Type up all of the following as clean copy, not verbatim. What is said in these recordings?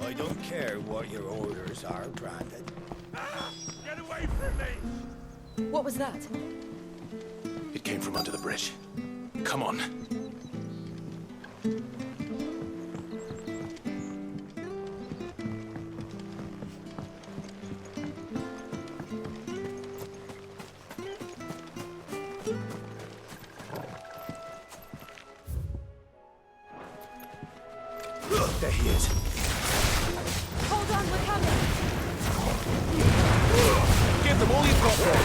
I don't care what your orders are, Brandon. Ah! Get away from me! What was that? It came from under the bridge. Come on. There he is. Hold on, we're coming! Give them all you've got there.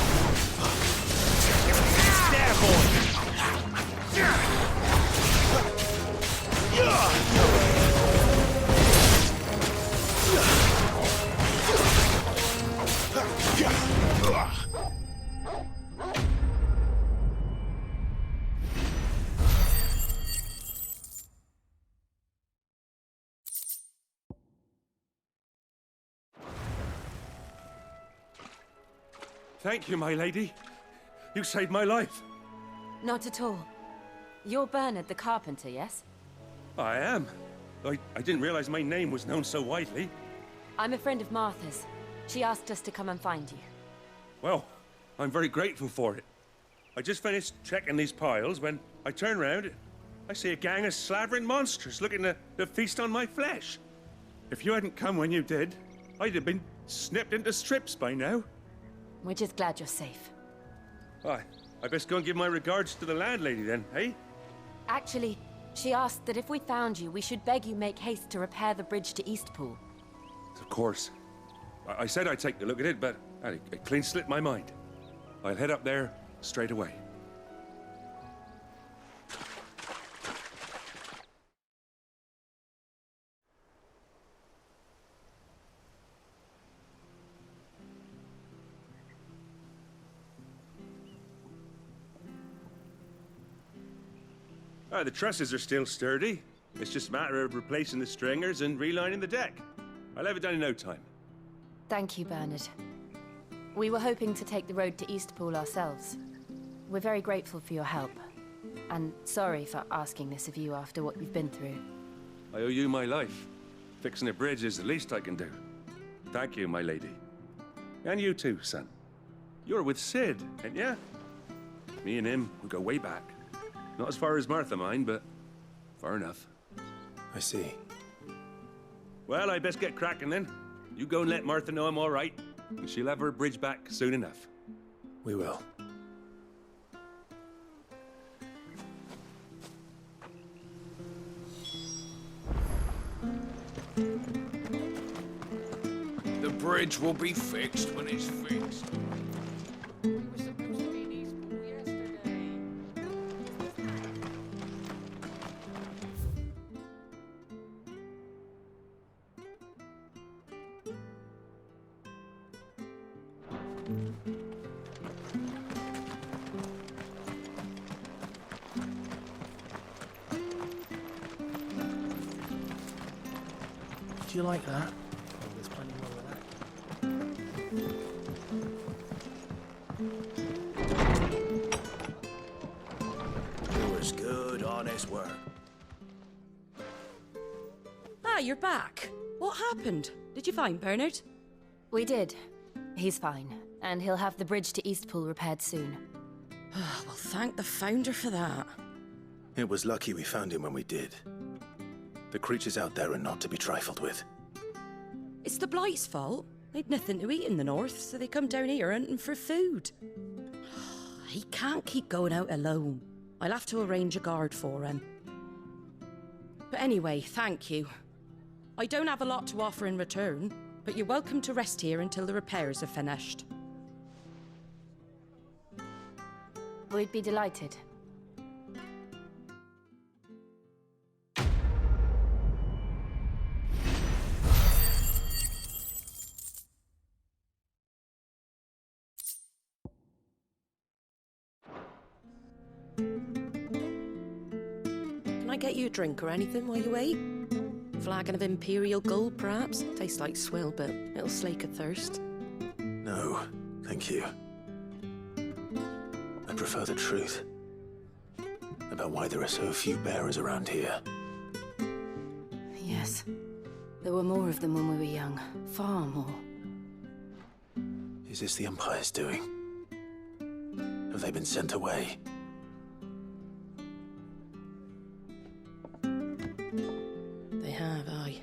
There, boy! Thank you, my lady. You saved my life. Not at all. You're Bernard the carpenter, yes? I am. I didn't realize my name was known so widely. I'm a friend of Martha's. She asked us to come and find you. Well, I'm very grateful for it. I just finished checking these piles when I turn around. I see a gang of slavering monsters looking to feast on my flesh. If you hadn't come when you did, I'd have been snipped into strips by now. We're just glad you're safe. I best go and give my regards to the landlady then, eh? Actually, she asked that if we found you, we should beg you make haste to repair the bridge to Eastpool. Of course. I said I'd take a look at it, but it clean slipped my mind. I'll head up there straight away. The trusses are still sturdy. It's just a matter of replacing the stringers and relining the deck. I'll have it done in no time. Thank you, Bernard. We were hoping to take the road to Eastpool ourselves. We're very grateful for your help. And sorry for asking this of you after what you've been through. I owe you my life. Fixing a bridge is the least I can do. Thank you, my lady. And you too, son. You're with Sid, ain't ya? Me and him, we go way back. Not as far as Martha, mind, but far enough. I see. Well, I best get cracking then. You go and let Martha know I'm all right, and she'll have her bridge back soon enough. We will. The bridge will be fixed when it's fixed. Do you like that? Oh, there's plenty more of that. It was good, honest work. Ah, you're back. What happened? Did you find Bernard? We did. He's fine, and he'll have the bridge to Eastpool repaired soon. Well, thank the Founder for that. It was lucky we found him when we did. The creatures out there are not to be trifled with. It's the Blight's fault. They'd nothing to eat in the north, so they come down here hunting for food. He can't keep going out alone. I'll have to arrange a guard for him. But anyway, thank you. I don't have a lot to offer in return, but you're welcome to rest here until the repairs are finished. We'd be delighted. Can I get you a drink or anything while you wait? Flagon of Imperial Gold, perhaps? Tastes like swill, but it'll slake a thirst. No, thank you. I prefer the truth about why there are so few bearers around here. Yes. There were more of them when we were young. Far more. Is this the Empire's doing? Have they been sent away? They have, aye.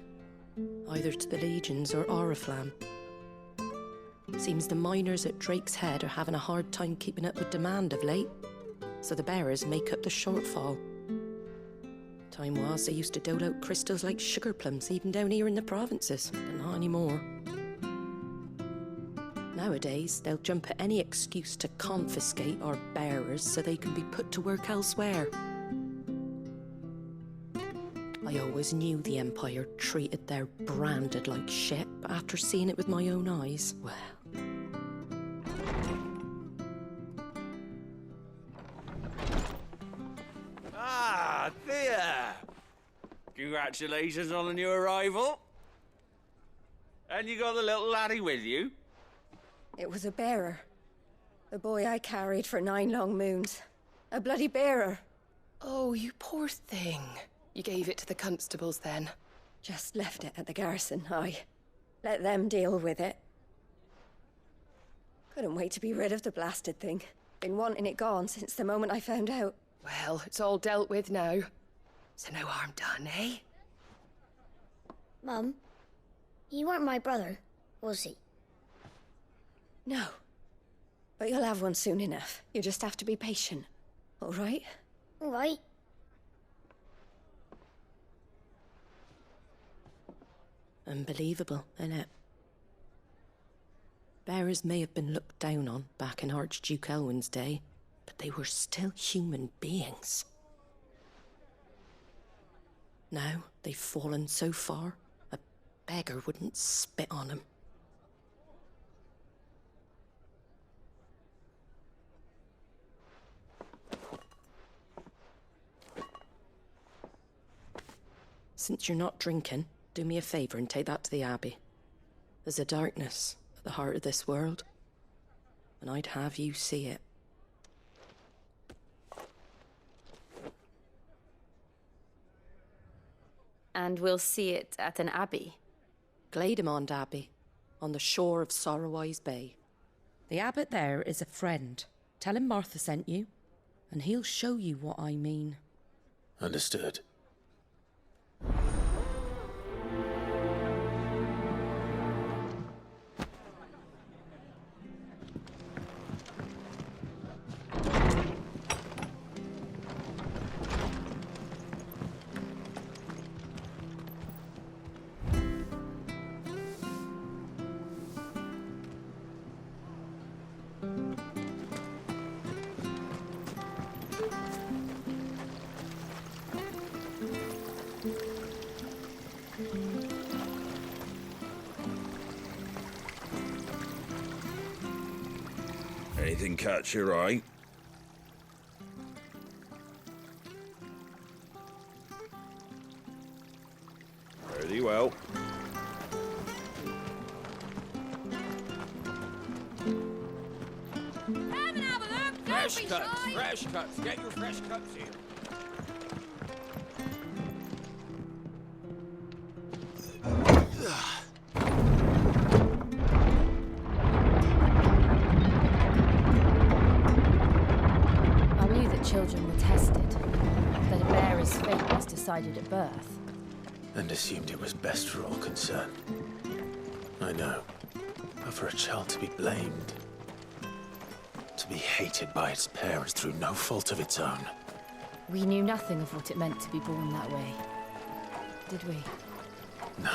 Either to the Legions or Oriflamme. Seems the miners at Drake's Head are having a hard time keeping up with demand of late, so the bearers make up the shortfall. Time was they used to dole out crystals like sugar plums even down here in the provinces, but not anymore. Nowadays, they'll jump at any excuse to confiscate our bearers so they can be put to work elsewhere. I always knew the Empire treated their branded like shit, but after seeing it with my own eyes, well... Ah, there! Congratulations on the new arrival. And you got the little laddie with you? It was a bearer. The boy I carried for 9 long moons. A bloody bearer. Oh, you poor thing. You gave it to the constables then? Just left it at the garrison, aye. Let them deal with it. Couldn't wait to be rid of the blasted thing. Been wanting it gone since the moment I found out. Well, it's all dealt with now. So no harm done, eh? Mum, he weren't my brother, was he? No. But you'll have one soon enough. You just have to be patient. All right? All right. Unbelievable, innit? Bearers may have been looked down on back in Archduke Elwin's day, but they were still human beings. Now they've fallen so far, a beggar wouldn't spit on them. Since you're not drinking, do me a favour and take that to the Abbey. There's a darkness at the heart of this world, and I'd have you see it. And we'll see it at an abbey. Glademond Abbey, on the shore of Sorrowwise Bay. The abbot there is a friend. Tell him Martha sent you, and he'll show you what I mean. Understood. Anything catch your eye? Very well. Fresh cuts, fresh cuts. Get your fresh cuts here. I knew that children were tested, that a bearer's fate was decided at birth. And assumed it was best for all concerned. I know. But for a child to be blamed, to be hated by its parents through no fault of its own. We knew nothing of what it meant to be born that way, did we? No.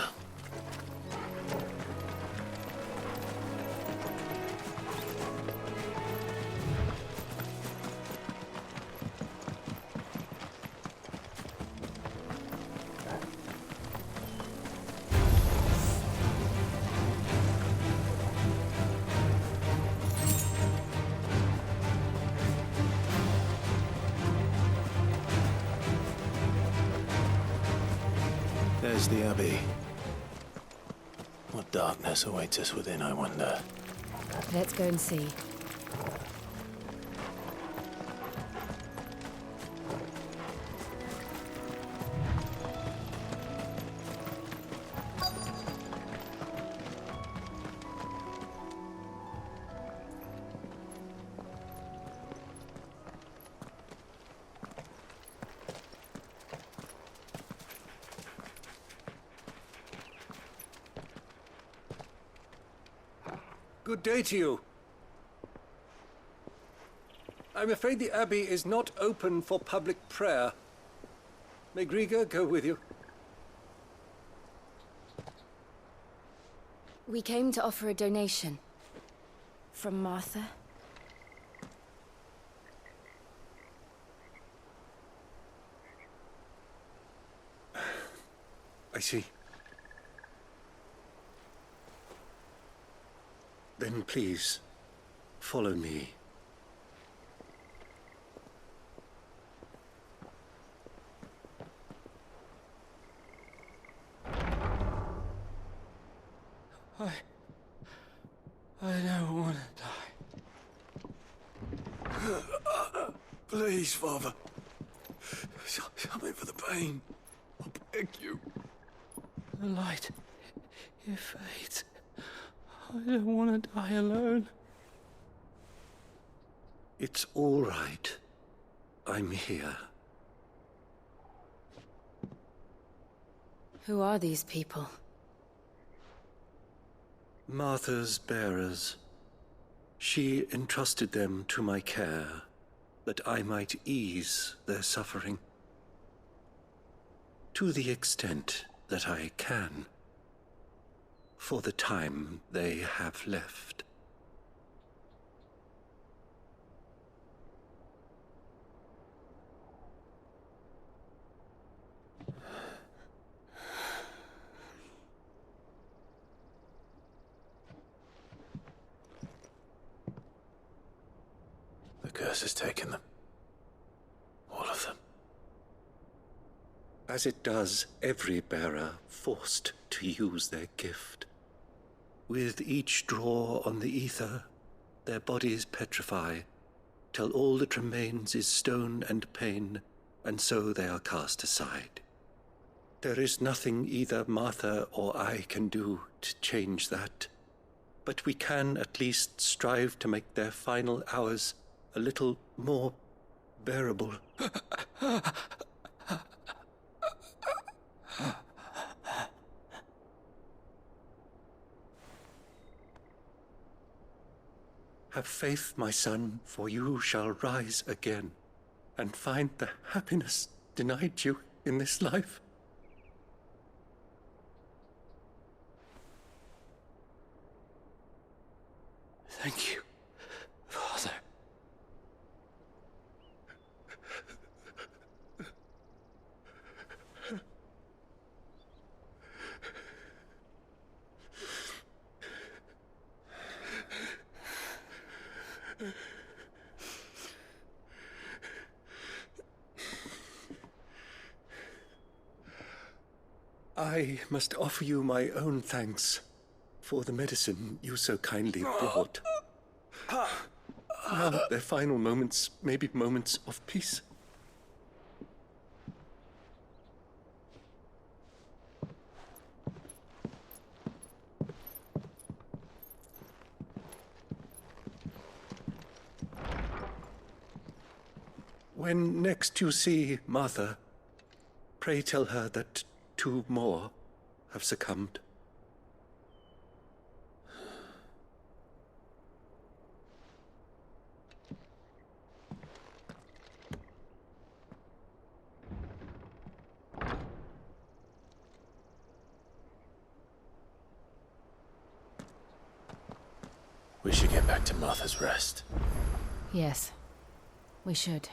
There's the Abbey. What darkness awaits us within, I wonder? Let's go and see. Good day to you. I'm afraid the Abbey is not open for public prayer. May Grieger go with you? We came to offer a donation. From Martha. I see. Then please, follow me. I don't want to die. Please, Father. Help me for the pain. I beg you. The light, it fades. I don't want to die alone. It's all right. I'm here. Who are these people? Martha's bearers. She entrusted them to my care, that I might ease their suffering. To the extent that I can, for the time they have left. The curse has taken them. All of them. As it does every bearer forced to use their gift. With each draw on the ether, their bodies petrify, till all that remains is stone and pain, and so they are cast aside. There is nothing either Martha or I can do to change that, but we can at least strive to make their final hours a little more bearable. Have faith, my son, for you shall rise again and find the happiness denied you in this life. Thank you, Father. I must offer you my own thanks for the medicine you so kindly brought. Now their final moments may be moments of peace. When next you see Martha, pray tell her that 2 more have succumbed. We should get back to Martha's Rest. Yes, we should.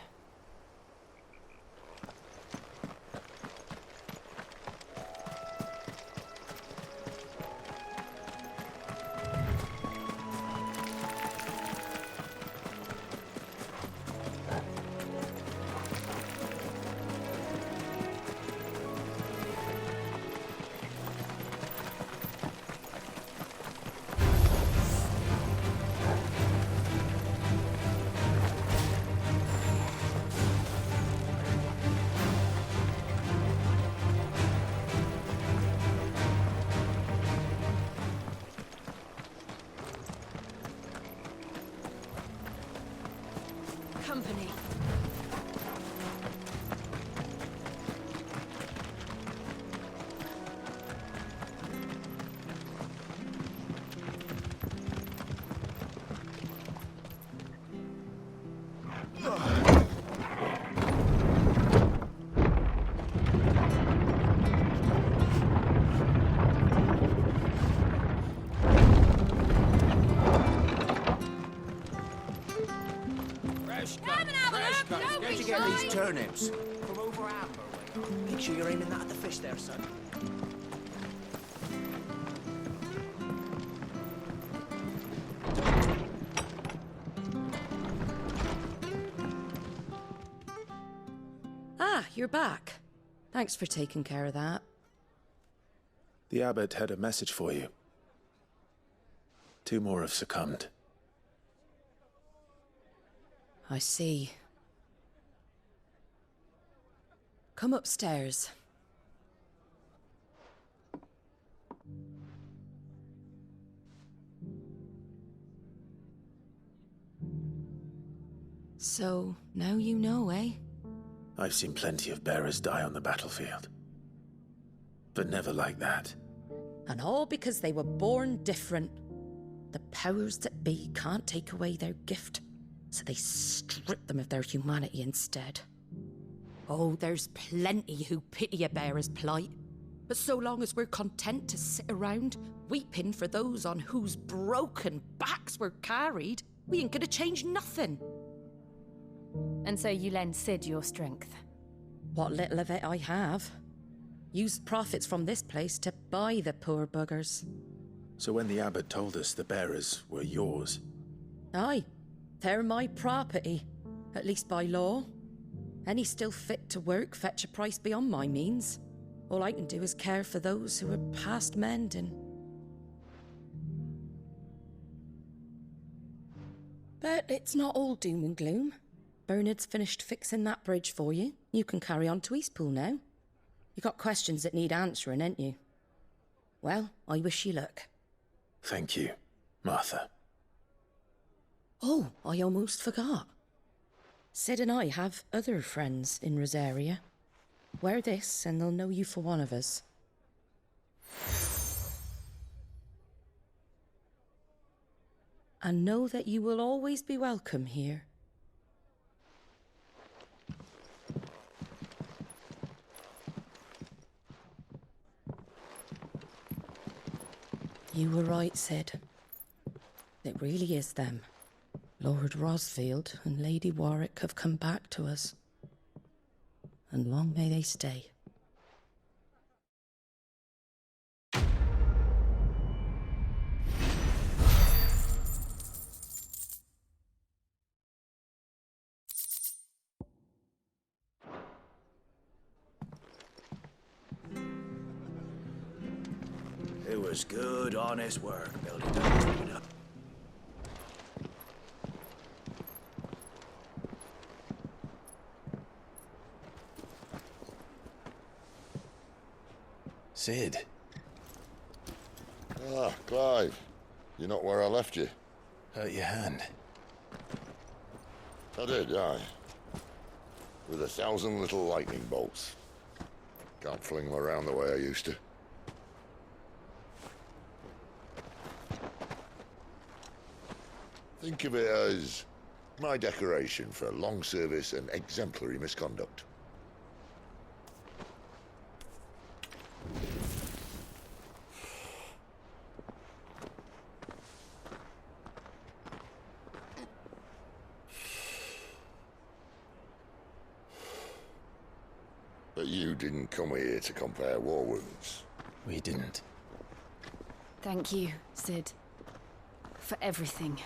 turnips. From over Amber way on. Make sure you're aiming that at the fish there, son. Ah, you're back. Thanks for taking care of that. The abbot had a message for you. 2 more have succumbed. I see. Come upstairs. So, now you know, eh? I've seen plenty of bearers die on the battlefield. But never like that. And all because they were born different. The powers that be can't take away their gift, so they strip them of their humanity instead. Oh, there's plenty who pity a bearer's plight. But so long as we're content to sit around, weeping for those on whose broken backs we're carried, we ain't gonna change nothing. And so you lend Sid your strength? What little of it I have. Used profits from this place to buy the poor buggers. So when the abbot told us the bearers were yours... Aye, they're my property, at least by law. Any still fit to work fetch a price beyond my means. All I can do is care for those who are past mending. But it's not all doom and gloom. Bernard's finished fixing that bridge for you. You can carry on to Eastpool now. You got questions that need answering, ain't you? Well, I wish you luck. Thank you, Martha. Oh, I almost forgot. Sid and I have other friends in Rosaria. Wear this and they'll know you for one of us. And know that you will always be welcome here. You were right, Sid. It really is them. Lord Rosfield and Lady Warwick have come back to us. And long may they stay. It was good, honest work building that up. Sid. Ah, Clive. You're not where I left you. Hurt your hand. I did, aye. With 1,000 little lightning bolts. Can't fling them around the way I used to. Think of it as my decoration for long service and exemplary misconduct. But you didn't come here to compare war wounds. We didn't. Thank you, Sid. For everything.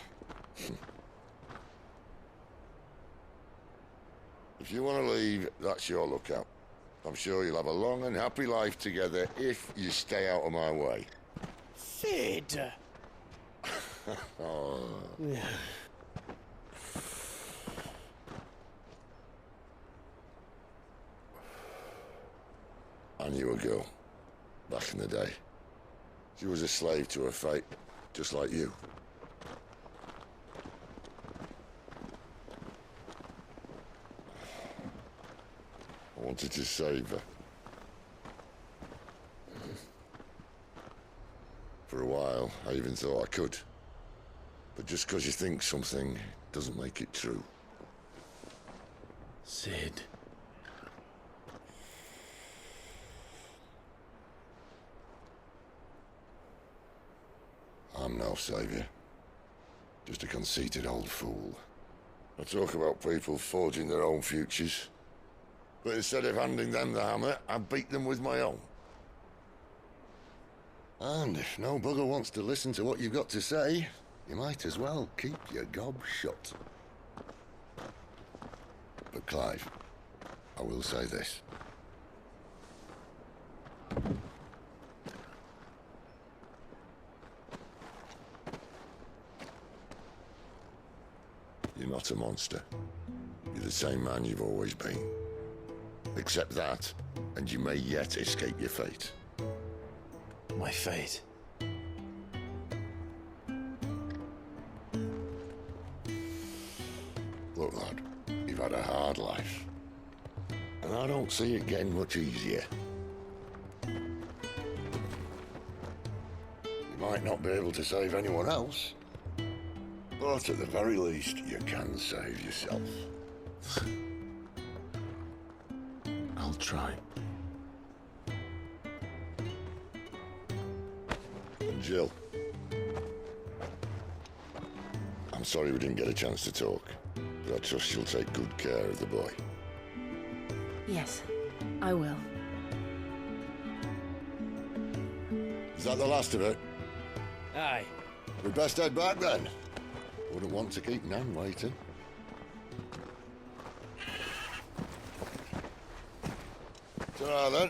If you want to leave, that's your lookout. I'm sure you'll have a long and happy life together if you stay out of my way. Sid! Oh. I knew a girl, back in the day. She was a slave to her fate, just like you. I wanted to save her. For a while, I even thought I could. But just because you think something doesn't make it true. Sid. I'm no savior. Just a conceited old fool. I talk about people forging their own futures. But instead of handing them the hammer, I beat them with my own. And if no bugger wants to listen to what you've got to say, you might as well keep your gob shut. But Clive, I will say this. You're not a monster. You're the same man you've always been. Accept that, and you may yet escape your fate. My fate? Look, lad, you've had a hard life. And I don't see it getting much easier. You might not be able to save anyone else, but at the very least, you can save yourself. I'll try. And Jill, I'm sorry we didn't get a chance to talk, but I trust you'll take good care of the boy. Yes, I will. Is that the last of it? Aye. We best head back then. Wouldn't want to keep Nan waiting. Ta-ra then.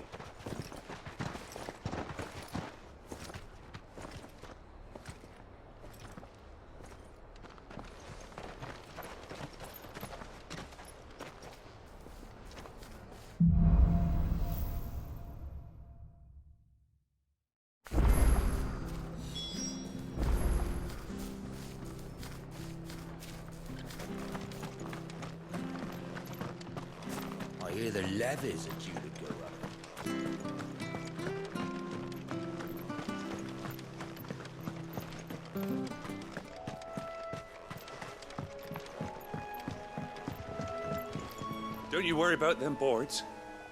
I hear the levies are due to go up. Don't you worry about them boards.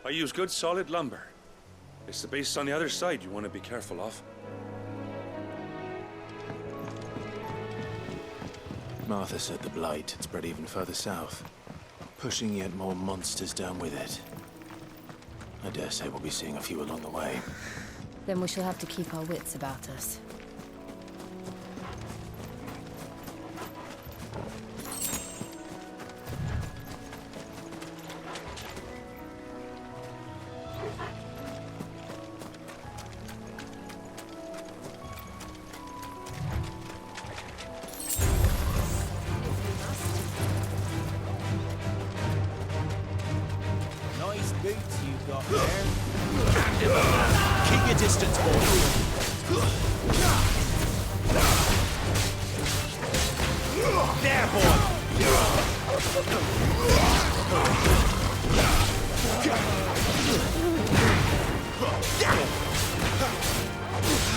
I use good solid lumber. It's the base on the other side you want to be careful of. Martha said the blight had spread even further south, pushing yet more monsters down with it. I dare say we'll be seeing a few along the way. Then we shall have to keep our wits about us. Nice boots you've got there. Keep your distance, boy. There, boy.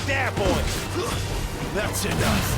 There, boy. That's enough.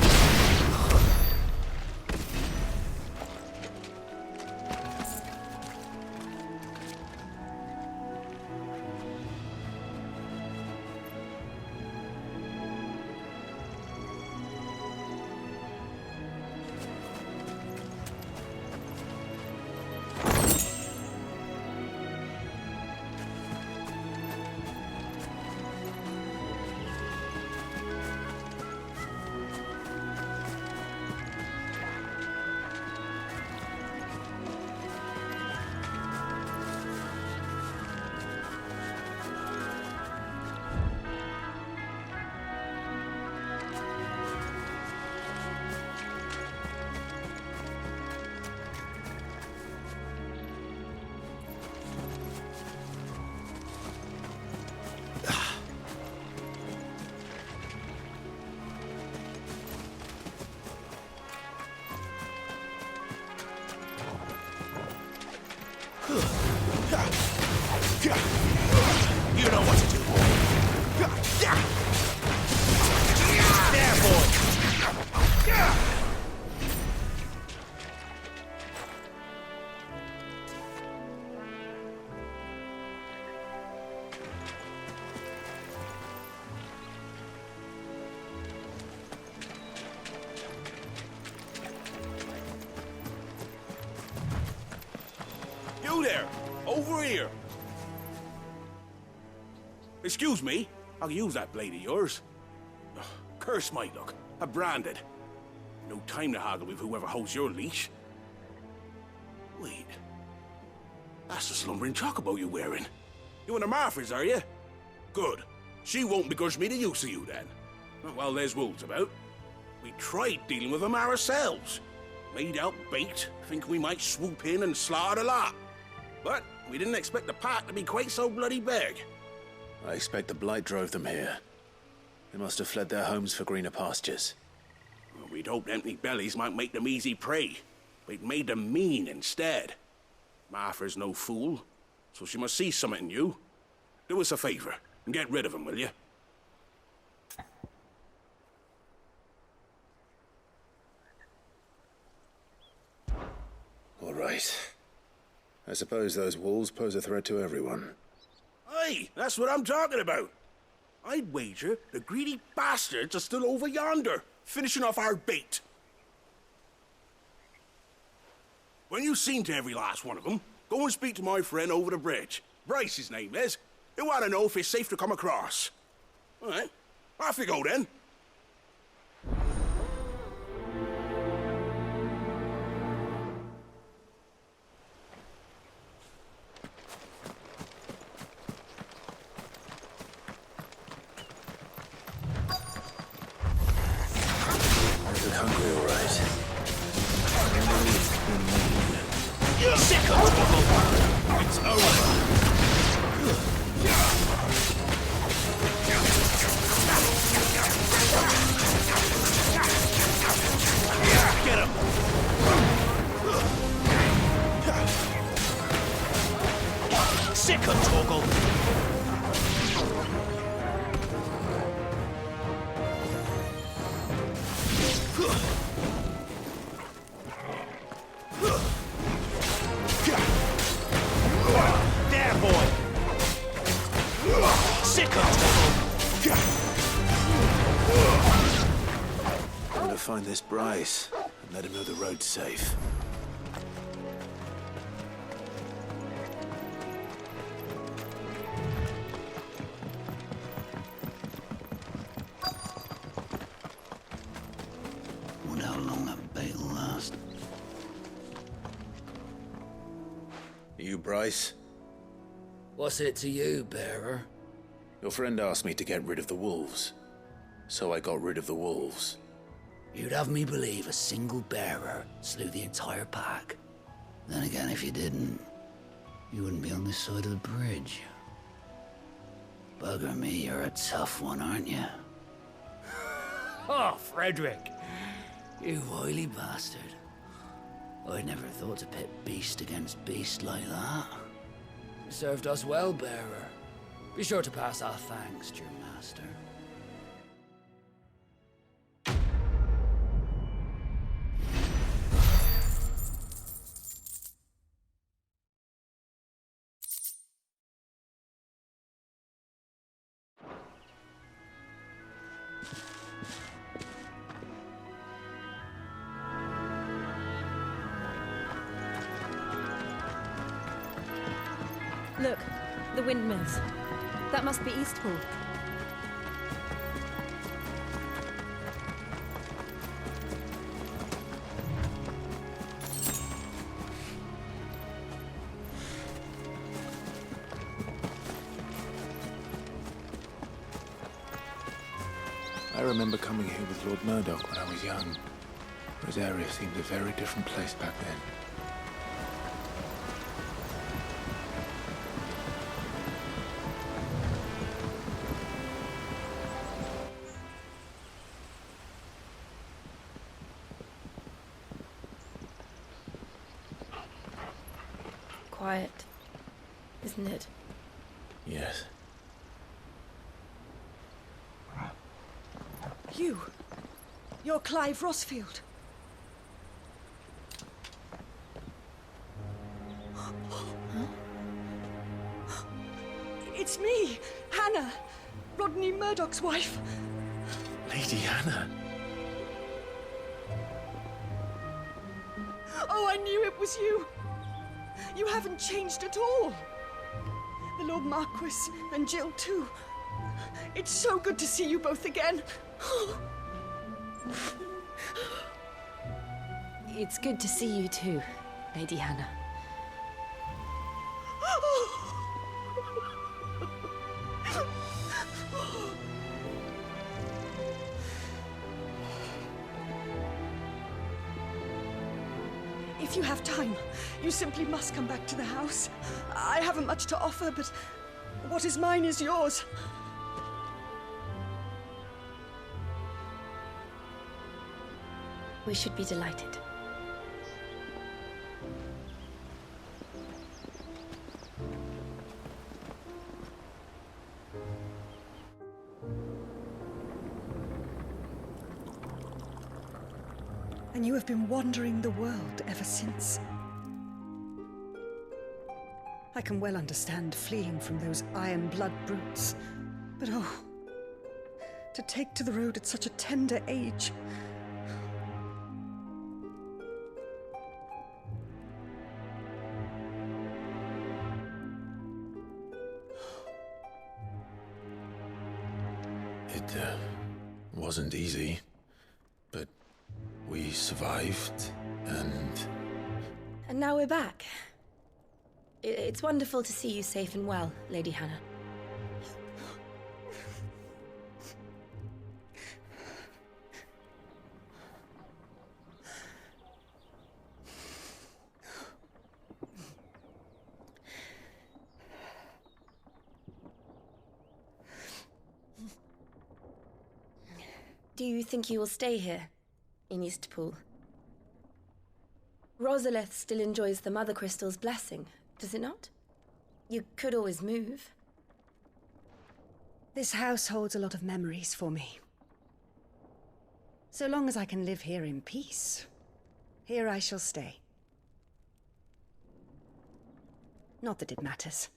You know what to do. There, boy. You there! Over here. Excuse me. I'll use that blade of yours. Ugh, curse my luck. I'm branded. No time to haggle with whoever holds your leash. Wait. That's the slumbering chocobo you're wearing. You and the Marthas, are you? Good. She won't begrudge me the use of you, then. Well, there's wolves about. We tried dealing with them ourselves. Made out bait, think we might swoop in and slaughter the lot. But we didn't expect the pack to be quite so bloody big. I expect the blight drove them here. They must have fled their homes for greener pastures. Well, we'd hoped empty bellies might make them easy prey. But it made them mean instead. Martha's no fool, so she must see something in you. Do us a favor and get rid of them, will you? All right. I suppose those wolves pose a threat to everyone. Aye, that's what I'm talking about. I'd wager the greedy bastards are still over yonder, finishing off our bait. When you've seen to every last one of them, go and speak to my friend over the bridge. Bryce, his name is. He'll want to know if it's safe to come across. All right, off you go then. Find this Bryce and let him know the road's safe. Wonder how long that bait will last. You Bryce? What's it to you, bearer? Your friend asked me to get rid of the wolves, so I got rid of the wolves. You'd have me believe a single bearer slew the entire pack. Then again, if you didn't, you wouldn't be on this side of the bridge. Bugger me, you're a tough one, aren't you? Oh, Frederick! You wily bastard. I'd never thought to pit beast against beast like that. You served us well, bearer. Be sure to pass our thanks to your master. Look, the windmills. That must be Eastpool. I remember coming here with Lord Murdoch when I was young. Rosaria seemed a very different place back then. Quiet, isn't it? Yes. You're Clive Rossfield. It's me, Hannah, Rodney Murdoch's wife. Lady Hannah. Oh, I knew it was you. You haven't changed at all. The Lord Marquis and Jill too. It's so good to see you both again. It's good to see you too, Lady Hannah. If you have time, you simply must come back to the house. I haven't much to offer, but what is mine is yours. We should be delighted. And you have been wandering the world ever since. I can well understand fleeing from those iron blood brutes. But oh, to take to the road at such a tender age. It wasn't easy, but we survived, and... And now we're back. It's wonderful to see you safe and well, Lady Hannah. Do you think you will stay here, in Eastpool? Rosalith still enjoys the Mother Crystal's blessing, does it not? You could always move. This house holds a lot of memories for me. So long as I can live here in peace, here I shall stay. Not that it matters.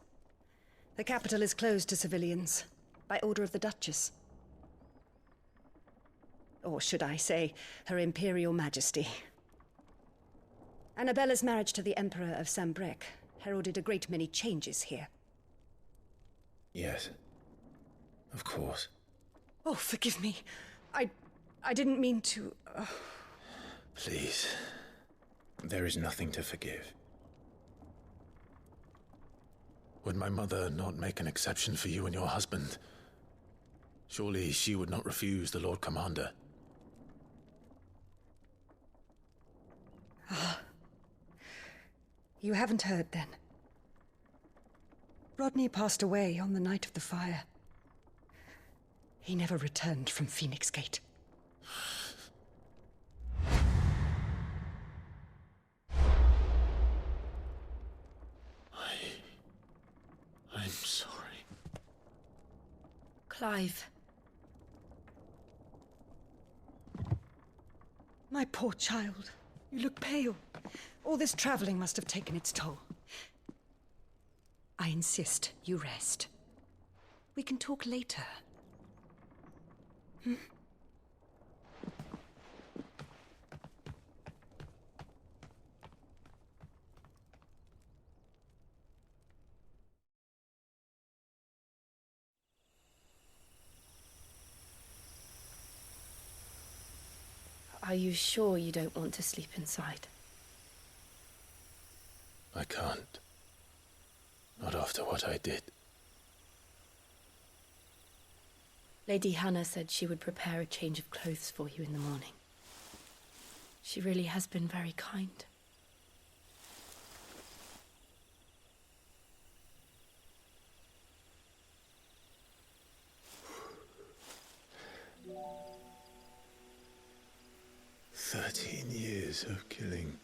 The capital is closed to civilians, by order of the Duchess. Or should I say, Her Imperial Majesty. Annabella's marriage to the Emperor of Sambrec heralded a great many changes here. Yes. Of course. Oh, forgive me. I didn't mean to... Please. There is nothing to forgive. Would my mother not make an exception for you and your husband? Surely she would not refuse the Lord Commander. Ah. You haven't heard, then. Rodney passed away on the night of the fire. He never returned from Phoenix Gate. I'm sorry. Clive. My poor child. You look pale. All this traveling must have taken its toll. I insist you rest. We can talk later. Hmm? Are you sure you don't want to sleep inside? I can't. Not after what I did. Lady Hannah said she would prepare a change of clothes for you in the morning. She really has been very kind. "13 years of killing.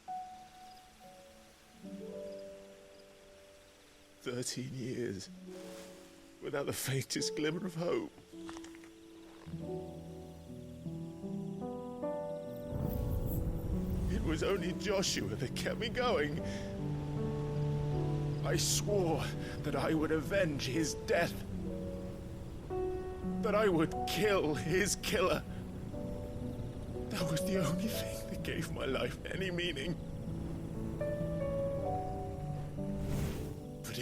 13 years without the faintest glimmer of hope. It was only Joshua that kept me going. I swore that I would avenge his death. That I would kill his killer. That was the only thing that gave my life any meaning.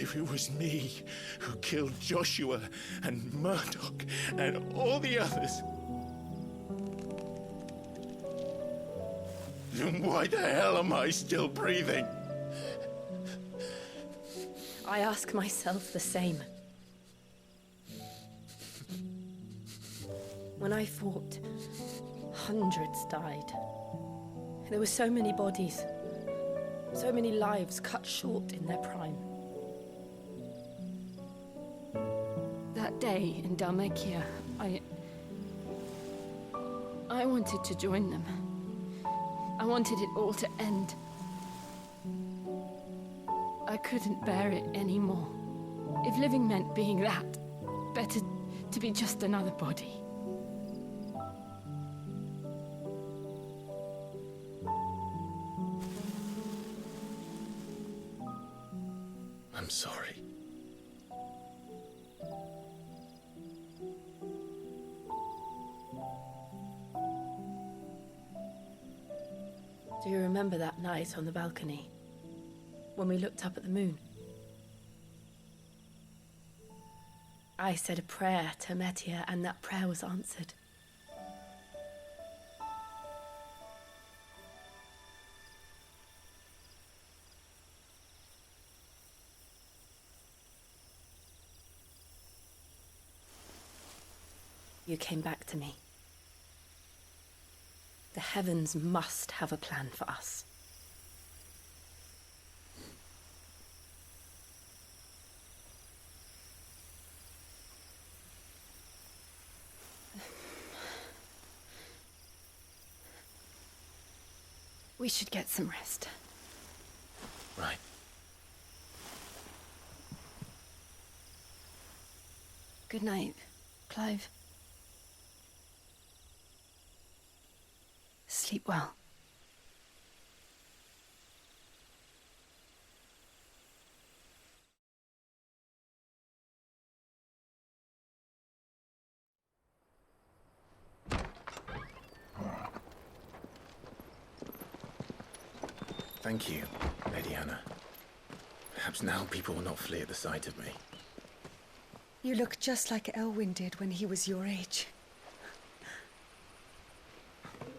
if it was me who killed Joshua and Murdoch and all the others, then why the hell am I still breathing? I ask myself the same. When I fought, hundreds died. There were so many bodies, so many lives cut short in their prime. That day in Dalmekia, I wanted to join them. I wanted it all to end. I couldn't bear it anymore. If living meant being that, better to be just another body. I'm sorry. Do you remember that night on the balcony? When we looked up at the moon? I said a prayer to Metia, and that prayer was answered. You came back to me. The heavens must have a plan for us. We should get some rest. Right. Good night, Clive. Sleep well. Thank you, Lady Hannah. Perhaps now people will not flee at the sight of me. You look just like Elwyn did when he was your age.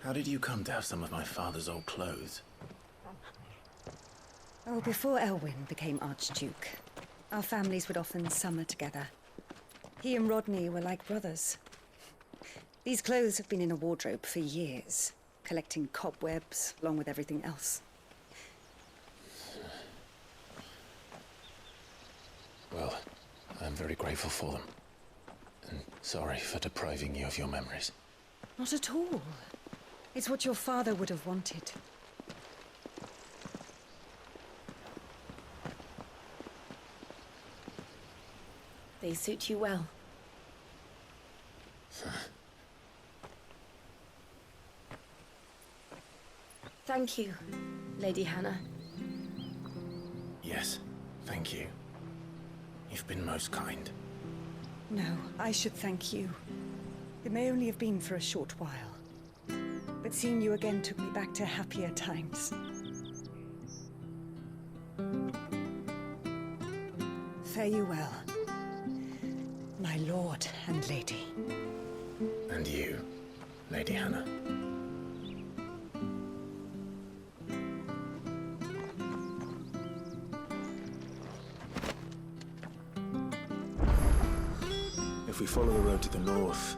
How did you come to have some of my father's old clothes? Oh, before Elwyn became Archduke, our families would often summer together. He and Rodney were like brothers. These clothes have been in a wardrobe for years, collecting cobwebs along with everything else. Well, I'm very grateful for them. And sorry for depriving you of your memories. Not at all. It's what your father would have wanted. They suit you well. Thank you, Lady Hannah. Yes, thank you. You've been most kind. No, I should thank you. It may only have been for a short while, but seeing you again took me back to happier times. Fare you well, my lord and lady. And you, Lady Hannah. If we follow the road to the north,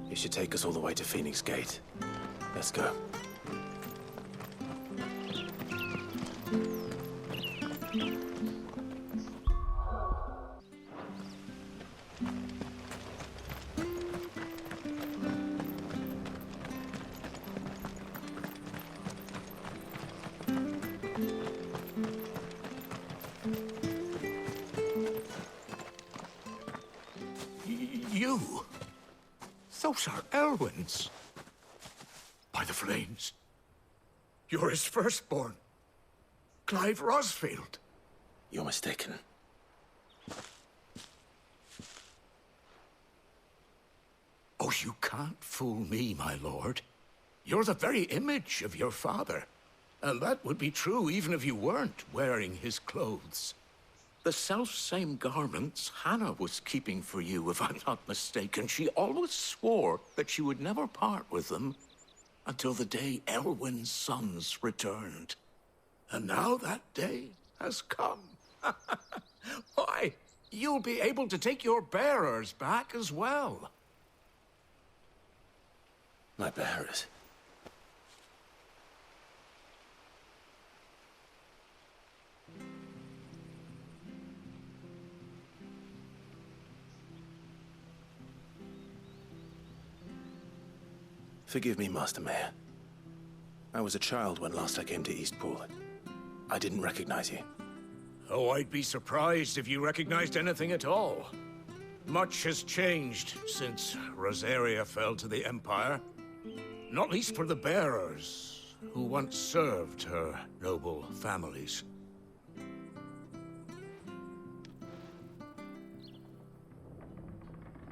it should take us all the way to Phoenix Gate. Let's go. You? Those are Elwyn's. By the flames. You're his firstborn. Clive Rosfield. You're mistaken. Oh, you can't fool me, my lord. You're the very image of your father. And that would be true even if you weren't wearing his clothes. The self-same garments Hannah was keeping for you, if I'm not mistaken. She always swore that she would never part with them until the day Elwyn's sons returned. And now that day has come. Why, you'll be able to take your bearers back as well. My bearers? Forgive me, Master Mayor. I was a child when last I came to Eastpool. I didn't recognize you. Oh, I'd be surprised if you recognized anything at all. Much has changed since Rosaria fell to the Empire. Not least for the bearers, who once served her noble families.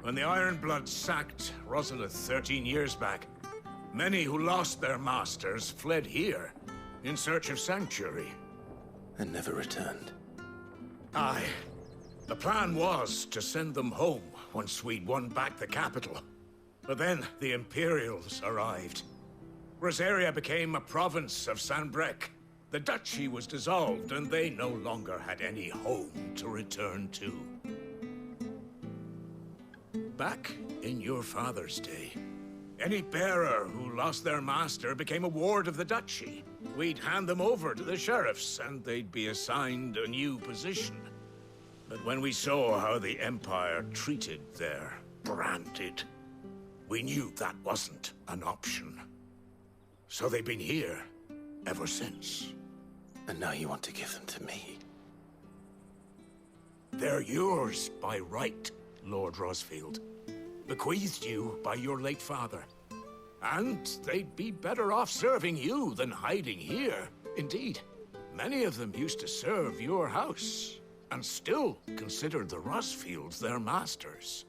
When the Ironbloods sacked Rosalith 13 years back, many who lost their masters fled here in search of sanctuary. And never returned. Aye. The plan was to send them home once we'd won back the capital. But then the Imperials arrived. Rosaria became a province of Sanbreque. The duchy was dissolved, and they no longer had any home to return to. Back in your father's day, any bearer who lost their master became a ward of the duchy. We'd hand them over to the sheriffs, and they'd be assigned a new position. But when we saw how the Empire treated their branded, we knew that wasn't an option. So they've been here ever since. And now you want to give them to me? They're yours by right, Lord Rosfield. Bequeathed you by your late father. And they'd be better off serving you than hiding here. Indeed, many of them used to serve your house, and still considered the Rosfields their masters.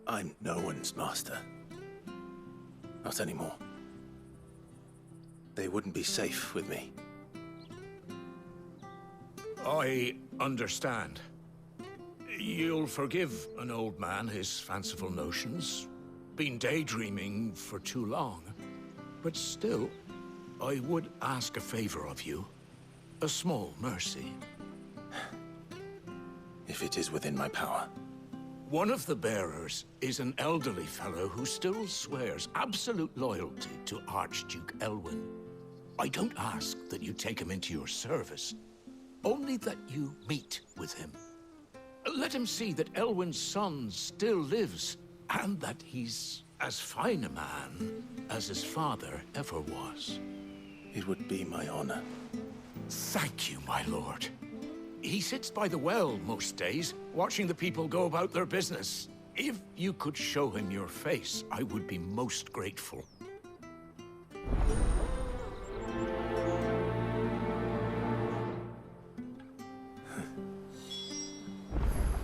I'm no one's master. Not anymore. They wouldn't be safe with me. I understand. You'll forgive an old man his fanciful notions. Been daydreaming for too long. But still, I would ask a favor of you. A small mercy. If it is within my power. One of the bearers is an elderly fellow who still swears absolute loyalty to Archduke Elwyn. I don't ask that you take him into your service, only that you meet with him. Let him see that Elwyn's son still lives, and that he's as fine a man as his father ever was. It would be my honor. Thank you, my lord. He sits by the well most days, watching the people go about their business. If you could show him your face, I would be most grateful.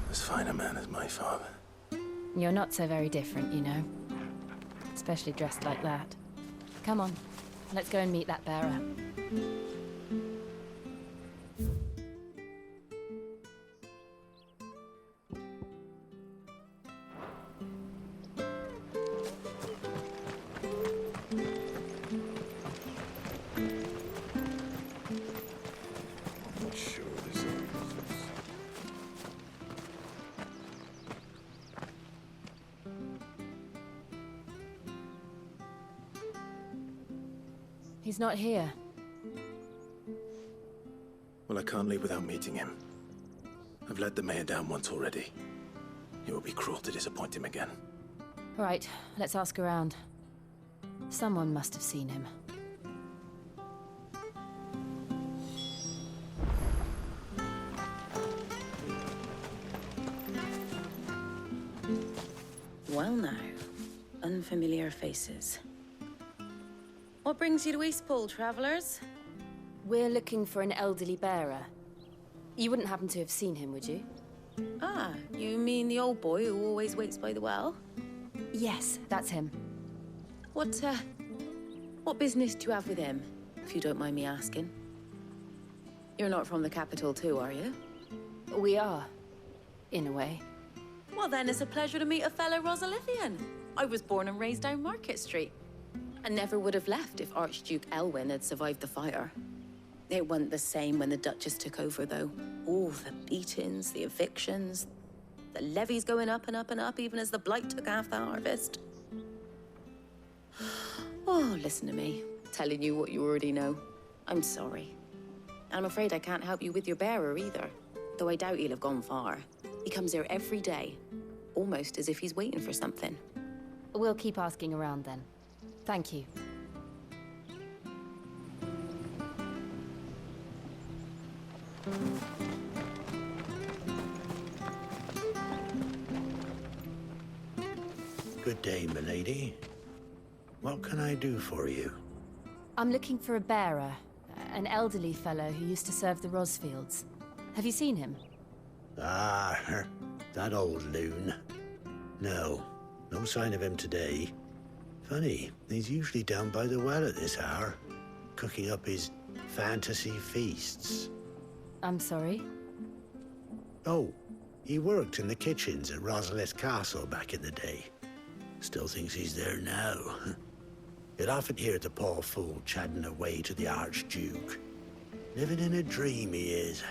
As fine a man as my father. You're not so very different, you know. Especially dressed like that. Come on, let's go and meet that bearer. He's not here. Well, I can't leave without meeting him. I've let the mayor down once already. It would be cruel to disappoint him again. Right, let's ask around. Someone must have seen him. Well now, unfamiliar faces. What brings you to Eastpool, travelers? We're looking for an elderly bearer. You wouldn't happen to have seen him, would you? Ah, you mean the old boy who always waits by the well? Yes, that's him. What business do you have with him, if you don't mind me asking? You're not from the capital too, are you? We are, in a way. Well, then it's a pleasure to meet a fellow Rosalithian. I was born and raised down Market Street. I never would have left if Archduke Elwyn had survived the fire. It wasn't the same when the Duchess took over, though. All the beatings, the evictions, the levies going up and up and up, even as the blight took half the harvest. Oh, listen to me, telling you what you already know. I'm sorry. I'm afraid I can't help you with your bearer either, though I doubt he'll have gone far. He comes here every day, almost as if he's waiting for something. We'll keep asking around then. Thank you. Good day, milady. What can I do for you? I'm looking for a bearer, an elderly fellow who used to serve the Rosfields. Have you seen him? Ah, that old loon. No sign of him today. Funny, he's usually down by the well at this hour, cooking up his fantasy feasts. I'm sorry? Oh, he worked in the kitchens at Rosalith Castle back in the day. Still thinks he's there now. You'd often hear the poor fool chatting away to the Archduke. Living in a dream he is.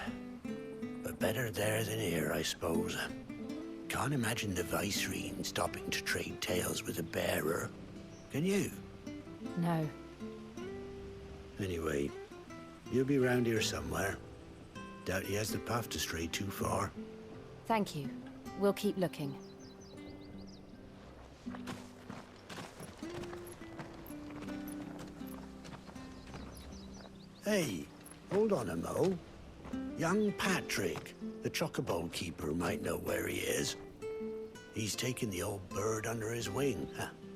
But better there than here, I suppose. Can't imagine the Viceroy stopping to trade tales with a bearer. Can you? No. Anyway, you'll be round here somewhere. Doubt he has the path to stray too far. Thank you. We'll keep looking. Hey, hold on a mo. Young Patrick, the chocobo keeper, might know where he is. He's taken the old bird under his wing,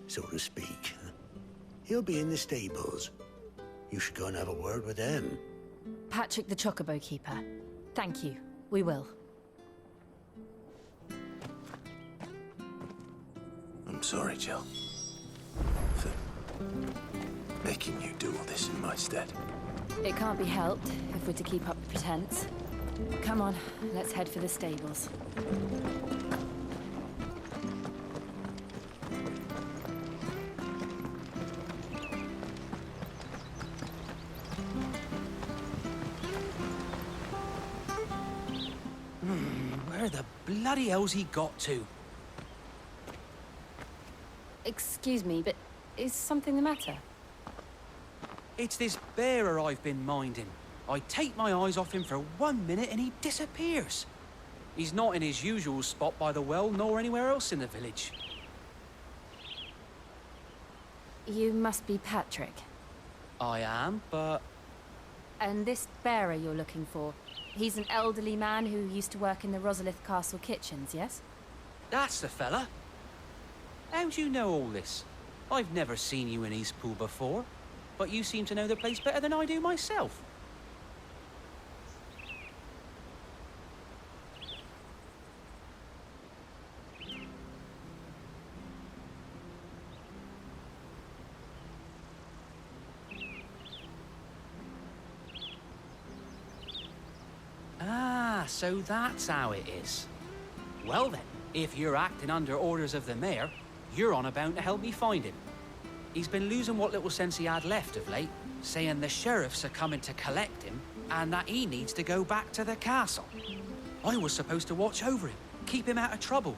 so to speak. He'll be in the stables. You should go and have a word with him. Patrick the chocobo keeper. Thank you. We will. I'm sorry, Jill, for making you do all this in my stead. It can't be helped if we're to keep up the pretense. Come on, let's head for the stables. Where the bloody hell's he got to? Excuse me, but is something the matter? It's this bearer I've been minding. I take my eyes off him for 1 minute and he disappears. He's not in his usual spot by the well, nor anywhere else in the village. You must be Patrick. I am, but... And this bearer you're looking for, he's an elderly man who used to work in the Rosalith Castle kitchens, yes? That's the fella. How do you know all this? I've never seen you in Eastpool before, but you seem to know the place better than I do myself. Ah, so that's how it is. Well then, if you're acting under orders of the mayor, you're on about to help me find him. He's been losing what little sense he had left of late, saying the sheriffs are coming to collect him and that he needs to go back to the castle. I was supposed to watch over him, keep him out of trouble.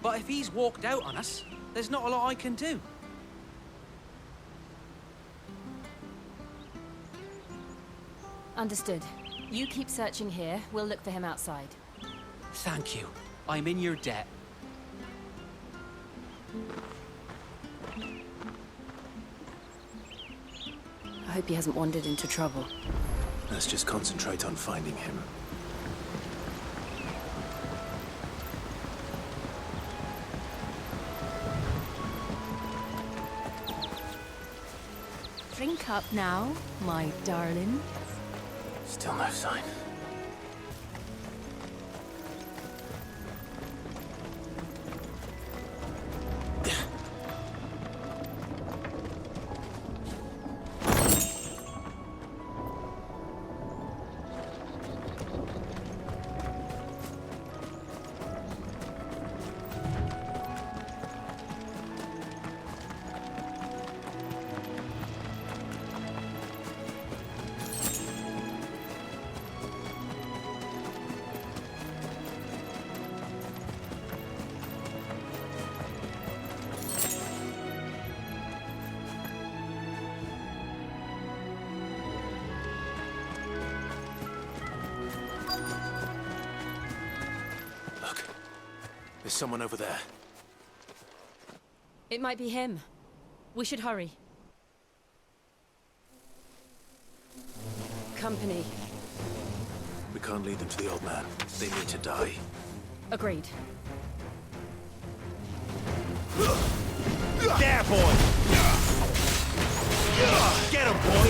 But if he's walked out on us, there's not a lot I can do. Understood. You keep searching here, we'll look for him outside. Thank you. I'm in your debt. I hope he hasn't wandered into trouble. Let's just concentrate on finding him. Drink up now, my darling. Still no sign. someone over there. It might be him. We should hurry. Company. We can't lead them to the old man. They need to die. Agreed. There, boy! Get him, boy!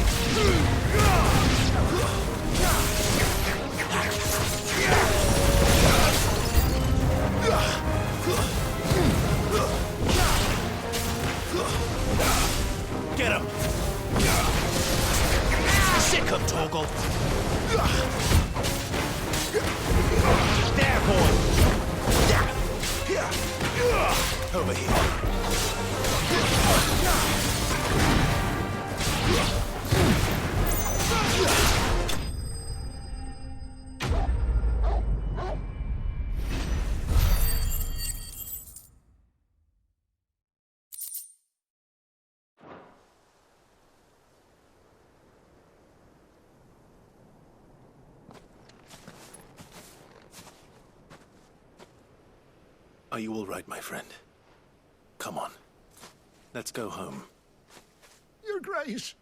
Get him! Sick him, Torgal! There, boy! Over here. Are you all right, my friend? Come on. Let's go home. Your Grace,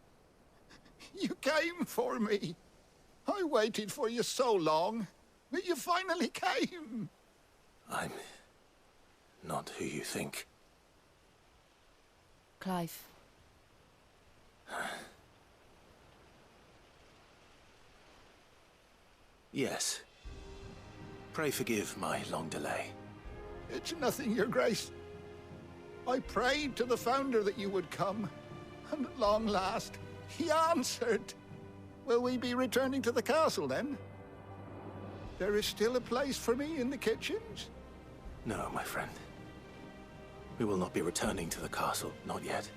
you came for me. I waited for you so long, but you finally came. I'm not who you think. Clive. Yes. Pray forgive my long delay. It's nothing, Your Grace. I prayed to the Founder that you would come, and at long last, he answered. Will we be returning to the castle, then? There is still a place for me in the kitchens? No, my friend. We will not be returning to the castle, not yet.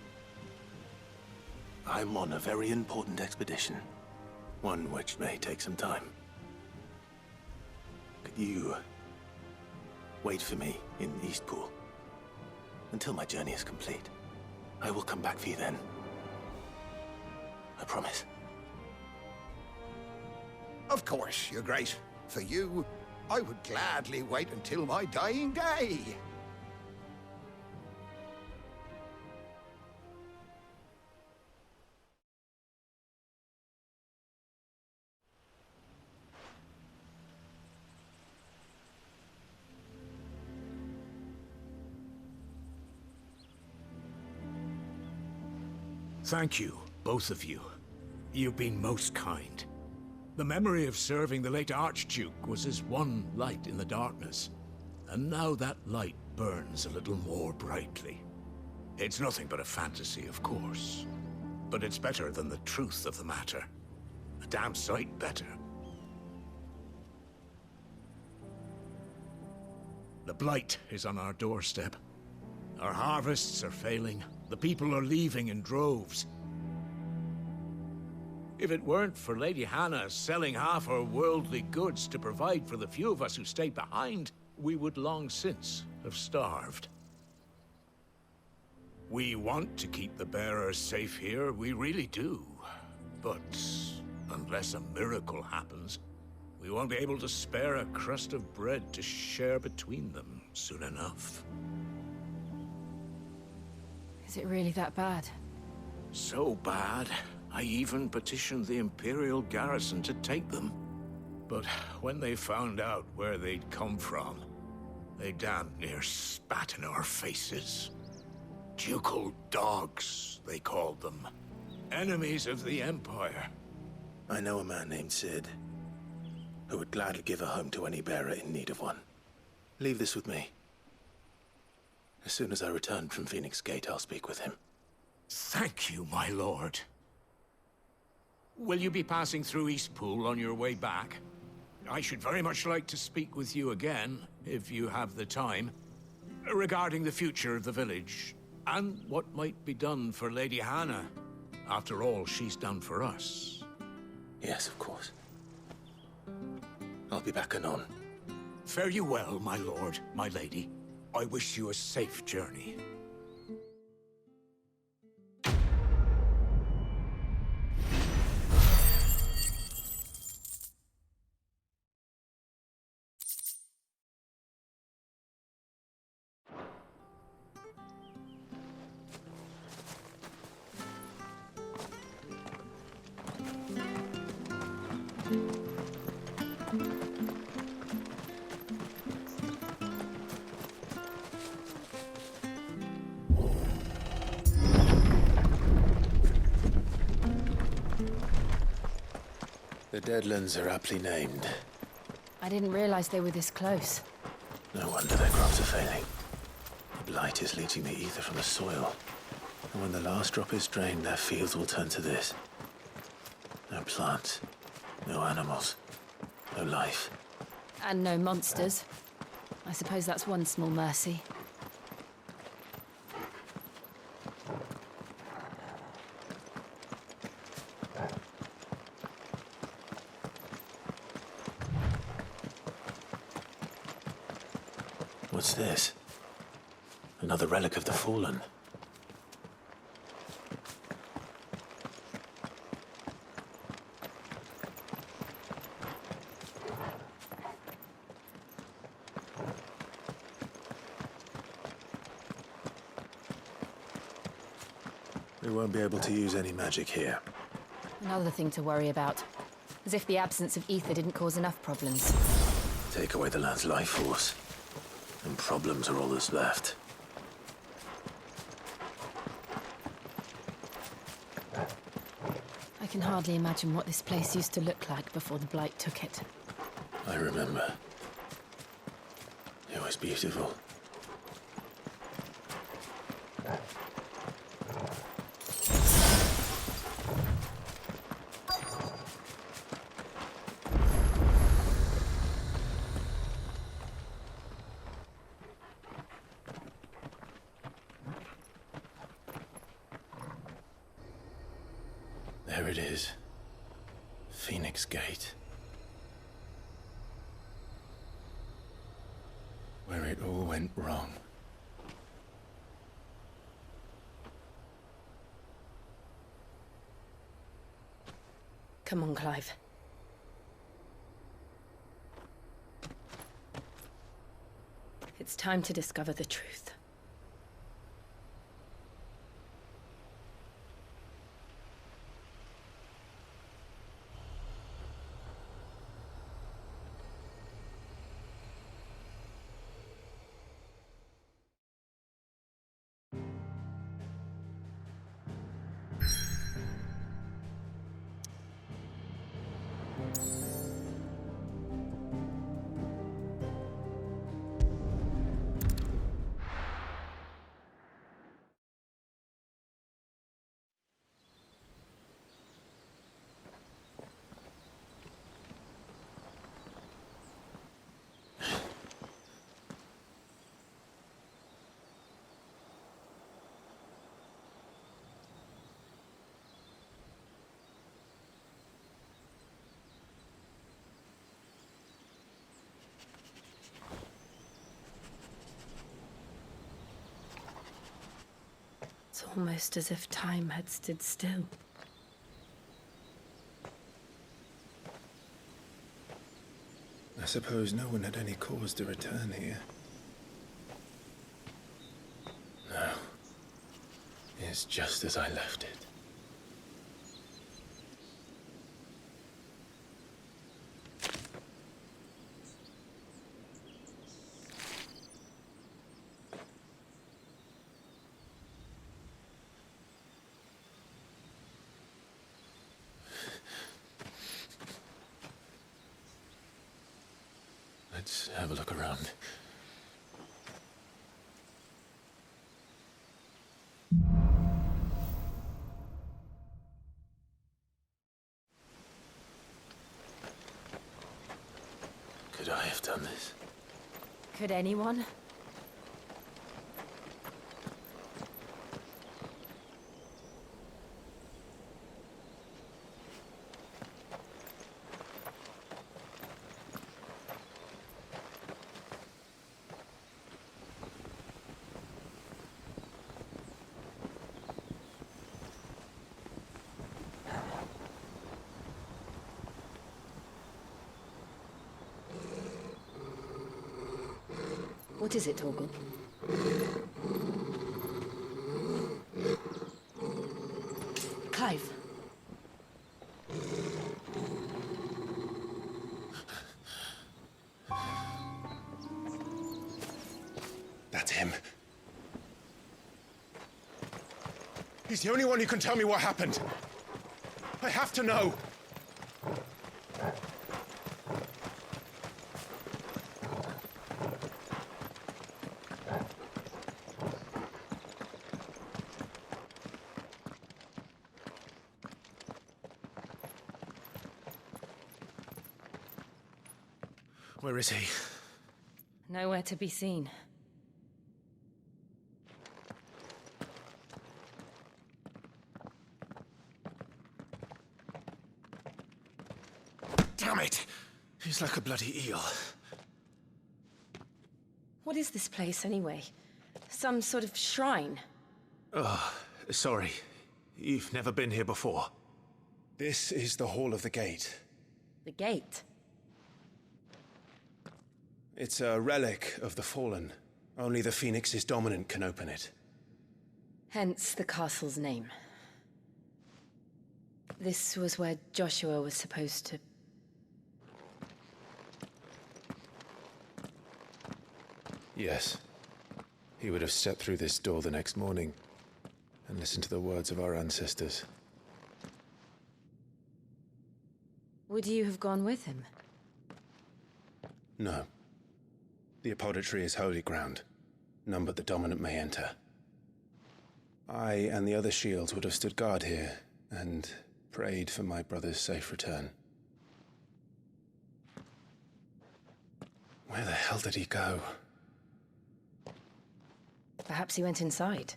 I'm on a very important expedition. One which may take some time. Could you wait for me in Eastpool until my journey is complete? I will come back for you then. I promise. Of course, Your Grace. For you, I would gladly wait until my dying day. Thank you, both of you. You've been most kind. The memory of serving the late Archduke was as one light in the darkness, and now that light burns a little more brightly. It's nothing but a fantasy, of course, but it's better than the truth of the matter. A damn sight better. The blight is on our doorstep. Our harvests are failing. The people are leaving in droves. If it weren't for Lady Hannah selling half her worldly goods to provide for the few of us who stayed behind, we would long since have starved. We want to keep the bearers safe here, we really do. But unless a miracle happens, we won't be able to spare a crust of bread to share between them soon enough. Is it really that bad? So bad, I even petitioned the Imperial garrison to take them. But when they found out where they'd come from, they damn near spat in our faces. Ducal dogs, they called them. Enemies of the Empire. I know a man named Sid, who would gladly give a home to any bearer in need of one. Leave this with me. As soon as I return from Phoenix Gate, I'll speak with him. Thank you, my lord. Will you be passing through Eastpool on your way back? I should very much like to speak with you again, if you have the time, regarding the future of the village, and what might be done for Lady Hannah. After all she's done for us. Yes, of course. I'll be back anon. Fare you well, my lord, my lady. I wish you a safe journey. The Deadlands are aptly named. I didn't realize they were this close. No wonder their crops are failing. The blight is leaching the ether from the soil. And when the last drop is drained, their fields will turn to this. No plants, no animals, no life. And no monsters. I suppose that's one small mercy. What's this? Another relic of the Fallen. We won't be able to use any magic here. Another thing to worry about. As if the absence of ether didn't cause enough problems. Take away the land's life force, and problems are all that's left. I can hardly imagine what this place used to look like before the Blight took it. I remember. It was beautiful. There it is. Phoenix Gate. Where it all went wrong. Come on, Clive. It's time to discover the truth. It's almost as if time had stood still. I suppose no one had any cause to return here. No. It's just as I left it. Let's have a look around. Could I have done this? Could anyone? What is it, Torgal? Clive. That's him. He's the only one who can tell me what happened. I have to know. Where is he? Nowhere to be seen. Damn it! He's like a bloody eel. What is this place, anyway? Some sort of shrine? Oh, sorry. You've never been here before. This is the Hall of the Gate. The gate? It's a relic of the Fallen. Only the Phoenix's dominant can open it. Hence the castle's name. This was where Joshua was supposed to... Yes. He would have stepped through this door the next morning and listened to the words of our ancestors. Would you have gone with him? No. The apodatory is holy ground. None but the dominant may enter. I and the other shields would have stood guard here and prayed for my brother's safe return. Where the hell did he go? Perhaps he went inside.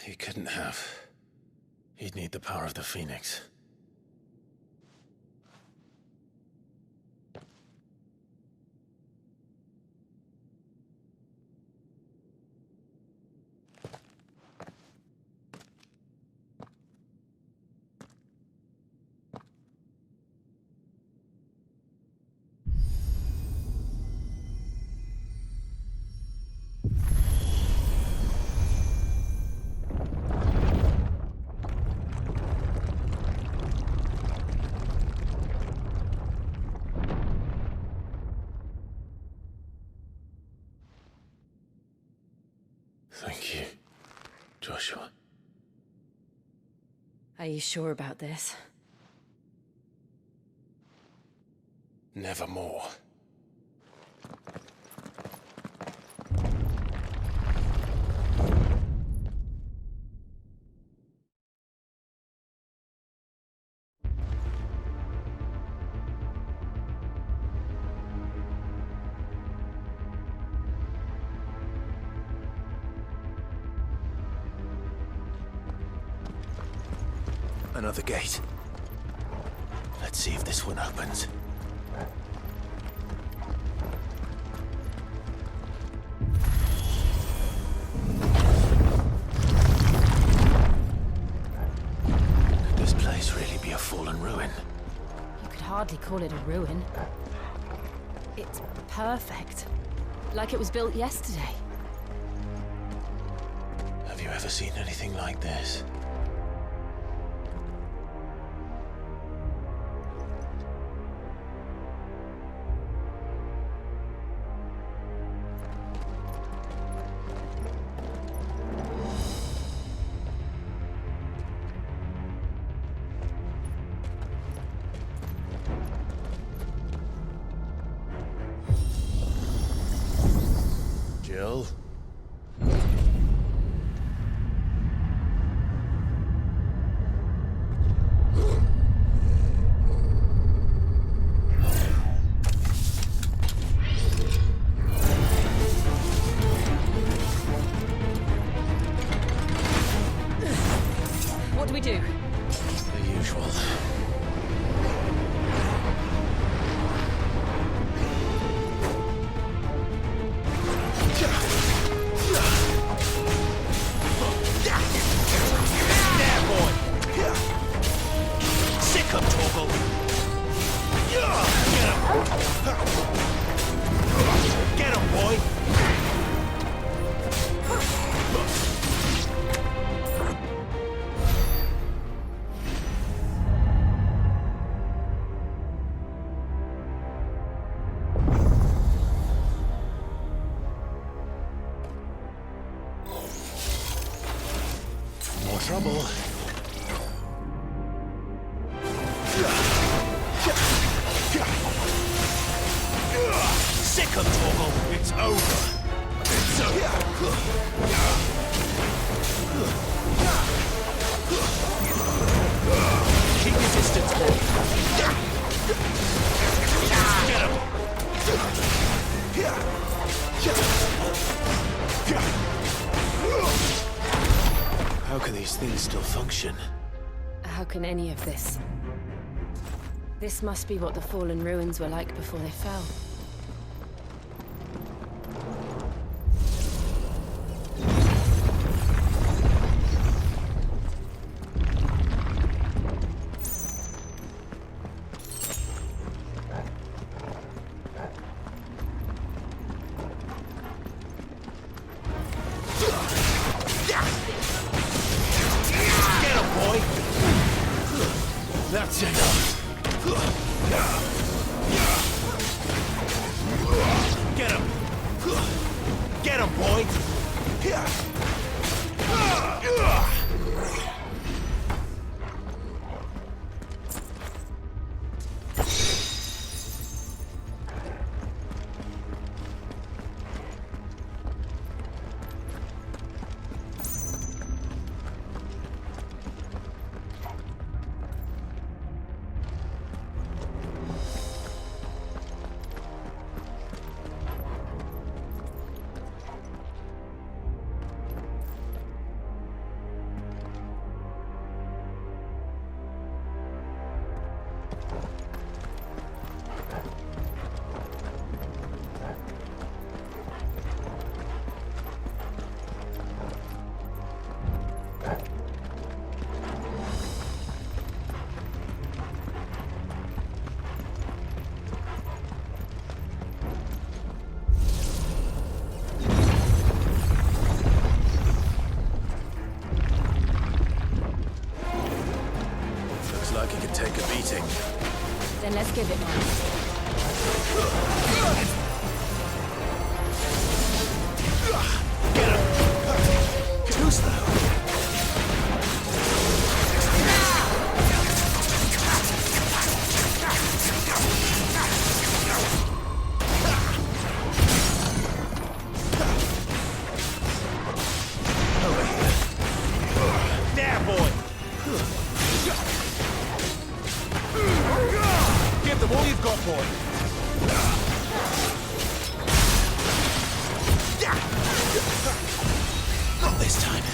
He couldn't have. He'd need the power of the Phoenix. Thank you, Joshua. Are you sure about this? Nevermore. Another gate. Let's see if this one opens. Could this place really be a fallen ruin? You could hardly call it a ruin. It's perfect. Like it was built yesterday. Have you ever seen anything like this? Jill? What do we do? The usual. Get him, boy! More trouble. Sick of Torgal! It's over! It's over! Keep your distance, boy! Get him! can these things still function? How can any of this? This must be what the fallen ruins were like before they fell. That's enough. Get him! Get him, boy! Then let's give it one. Get him! Too slow. Over here. There, boy! Give them all you've got, boy. Not this time.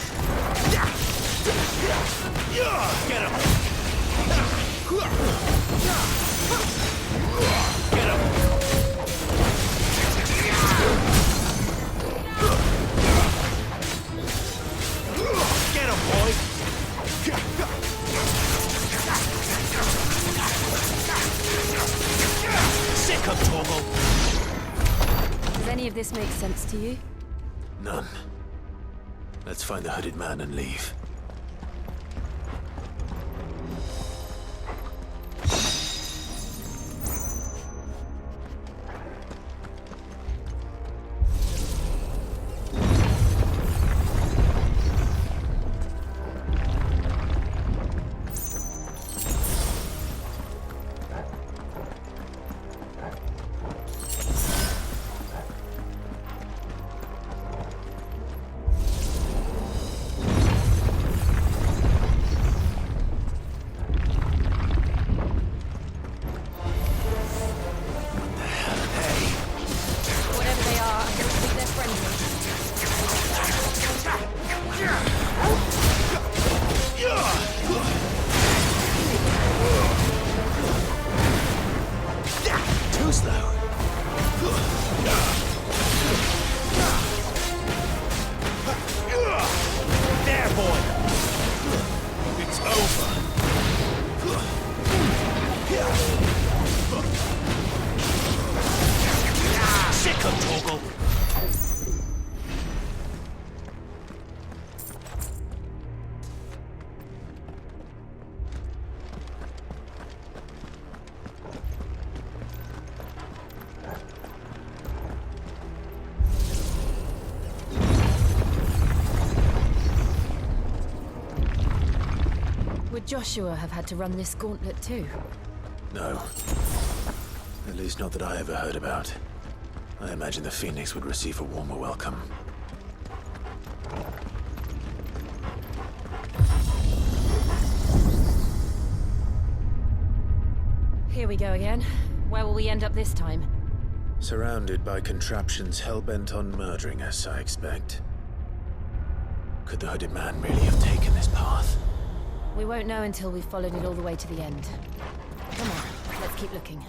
Get him. Get him. Get him, boy. Sick of Torgal. Does any of this make sense to you? None. Let's find the hooded man and leave. Too slow. There, boy. It's over. Sick of Torgal. Would Joshua have had to run this gauntlet too? No. At least not that I ever heard about. I imagine the Phoenix would receive a warmer welcome. Here we go again. Where will we end up this time? Surrounded by contraptions hell-bent on murdering us, I expect. Could the hooded man really have taken this path? We won't know until we've followed it all the way to the end. Come on, let's keep looking.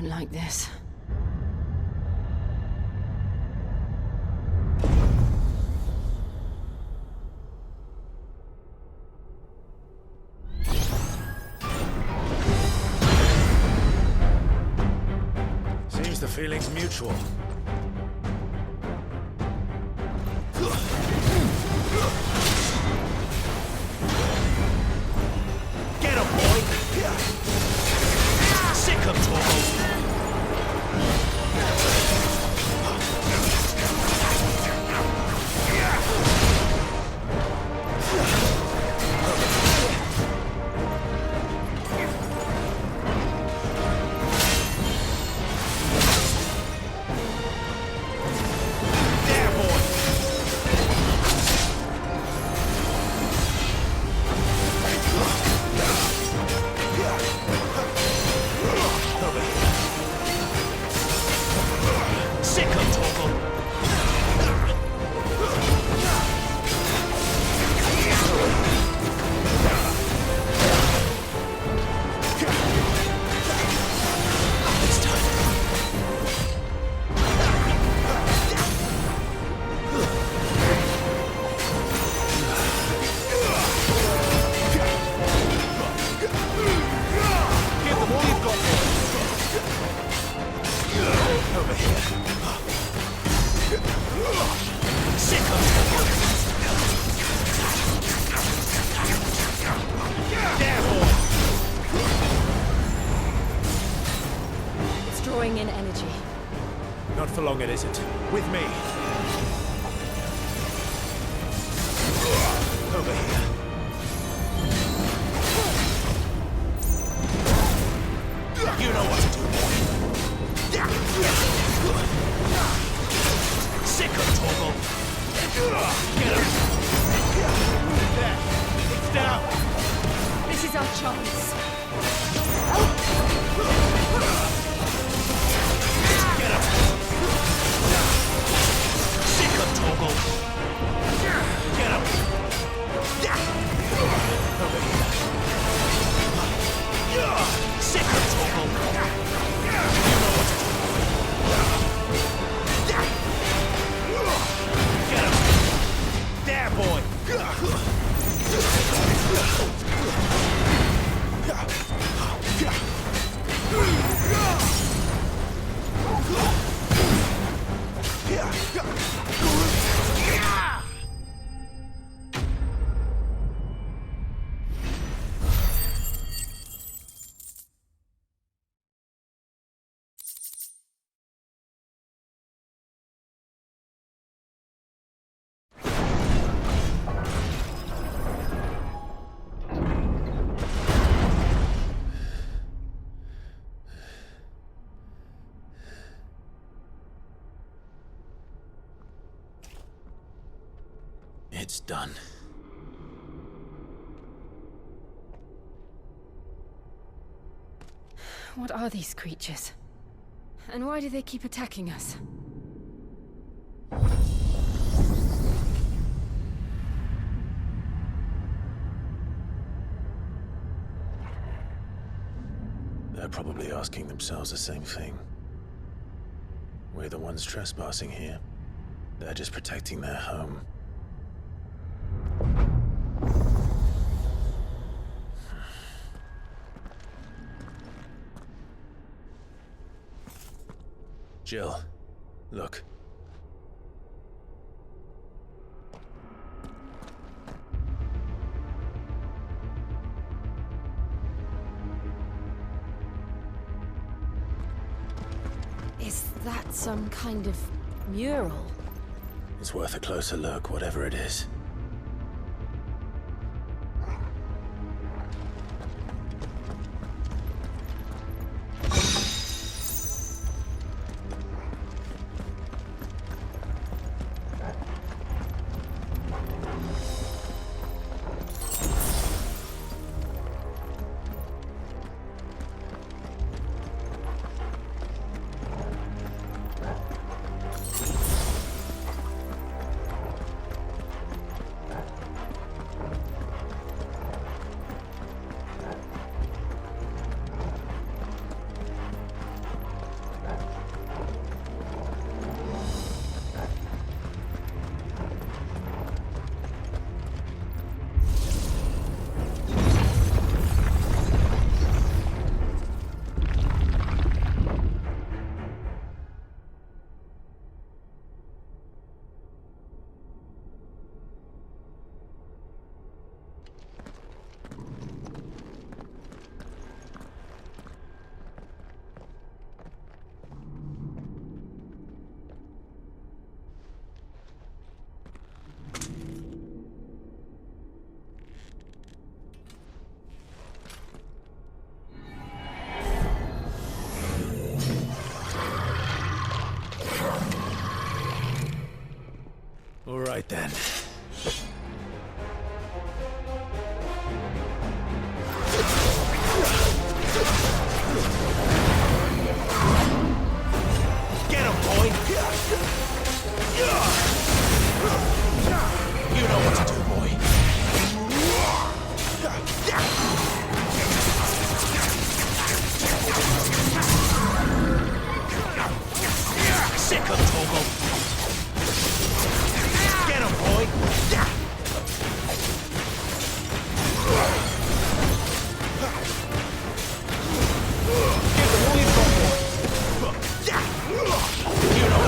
Like this. Seems the feeling's mutual. Get him, boy! Sick of trouble! It's drawing in energy. Not for long, it isn't. With me. Over here. You know what to do, boy. Sick of Torgal. Get him. There. It's down. This is our chance. Get him. Sick of Torgal. Get him. Over here. Sick of Torgal. You know what to do. Get him. There, boy. It's done. What are these creatures? And why do they keep attacking us? They're probably asking themselves the same thing. We're the ones trespassing here. They're just protecting their home. Jill, look. Is that some kind of mural? It's worth a closer look, whatever it is. All right then. Get him, boy! You know what to do, boy. Sick of Torgal. Get him, boy! Give him all you've got, boy! You know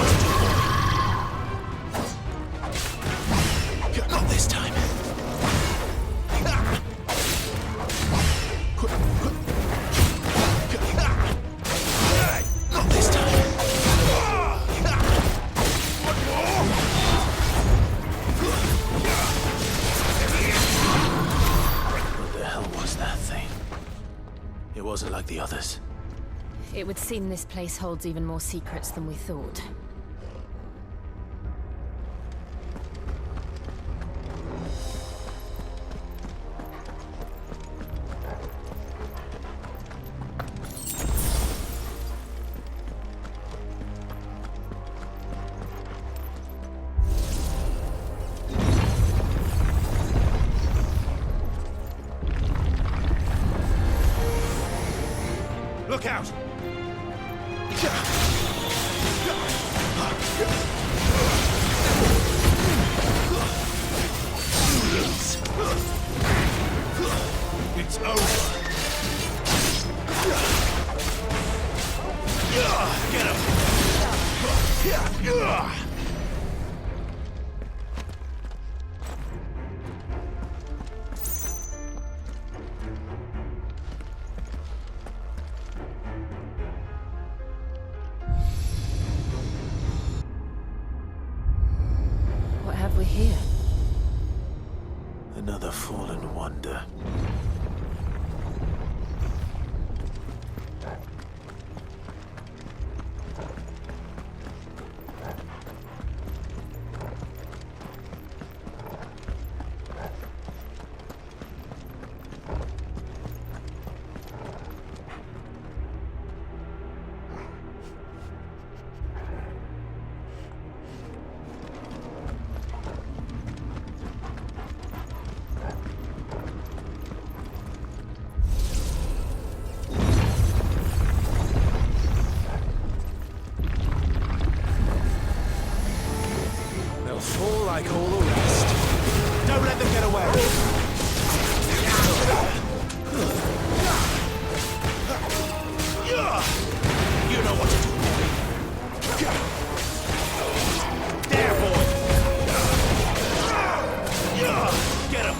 the others? It would seem this place holds even more secrets than we thought. Look out! It's over. Get him! What have we here? Another fallen wonder. They'll fall like all the rest. Don't let them get away. You know what to do, boy. There, boy. Get him.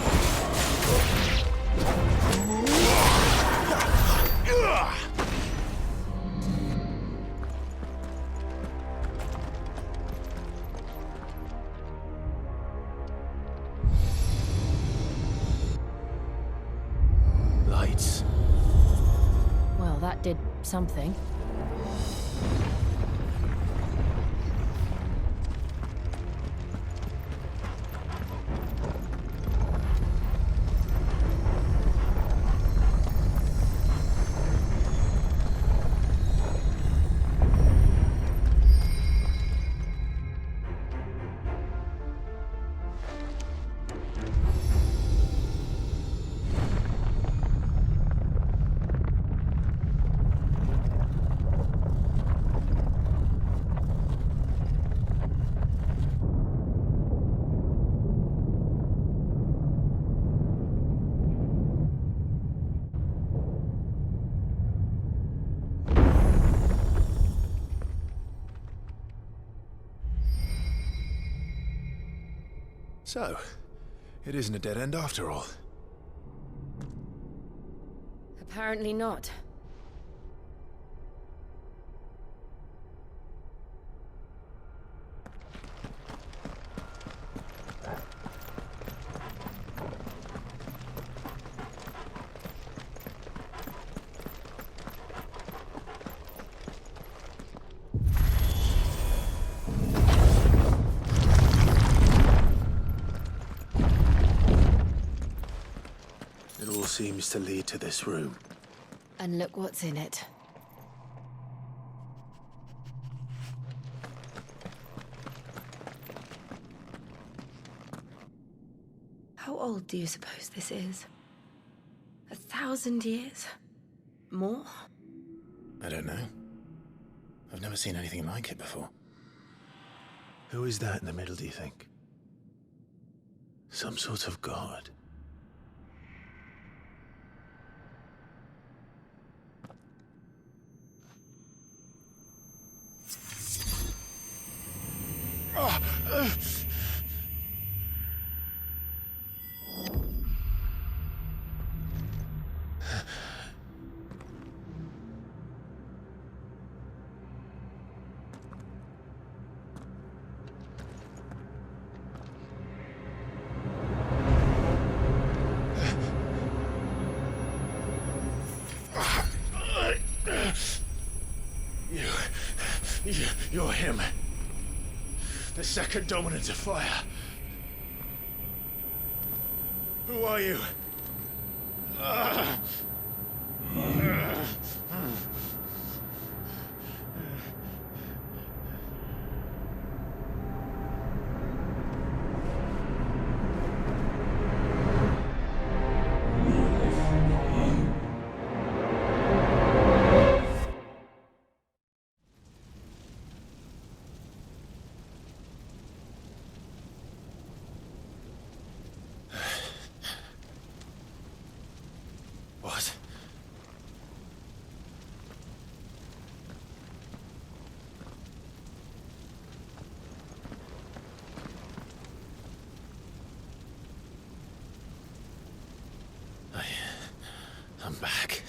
Lights. Well, that did something. So, it isn't a dead end after all. Apparently not. It all seems to lead to this room. And look what's in it. How old do you suppose this is? 1,000 years? More? I don't know. I've never seen anything like it before. Who is that in the middle, do you think? Some sort of god? The second dominant of fire. Who are you? What? I'm back.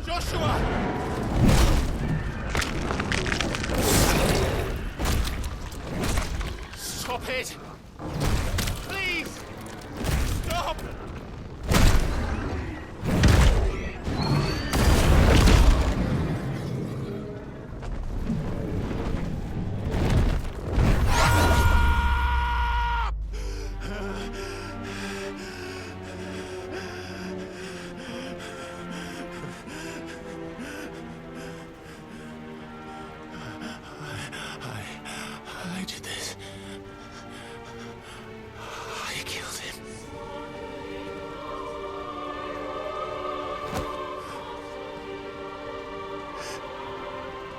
Joshua! Stop it! Please! Stop! I did this. I killed him.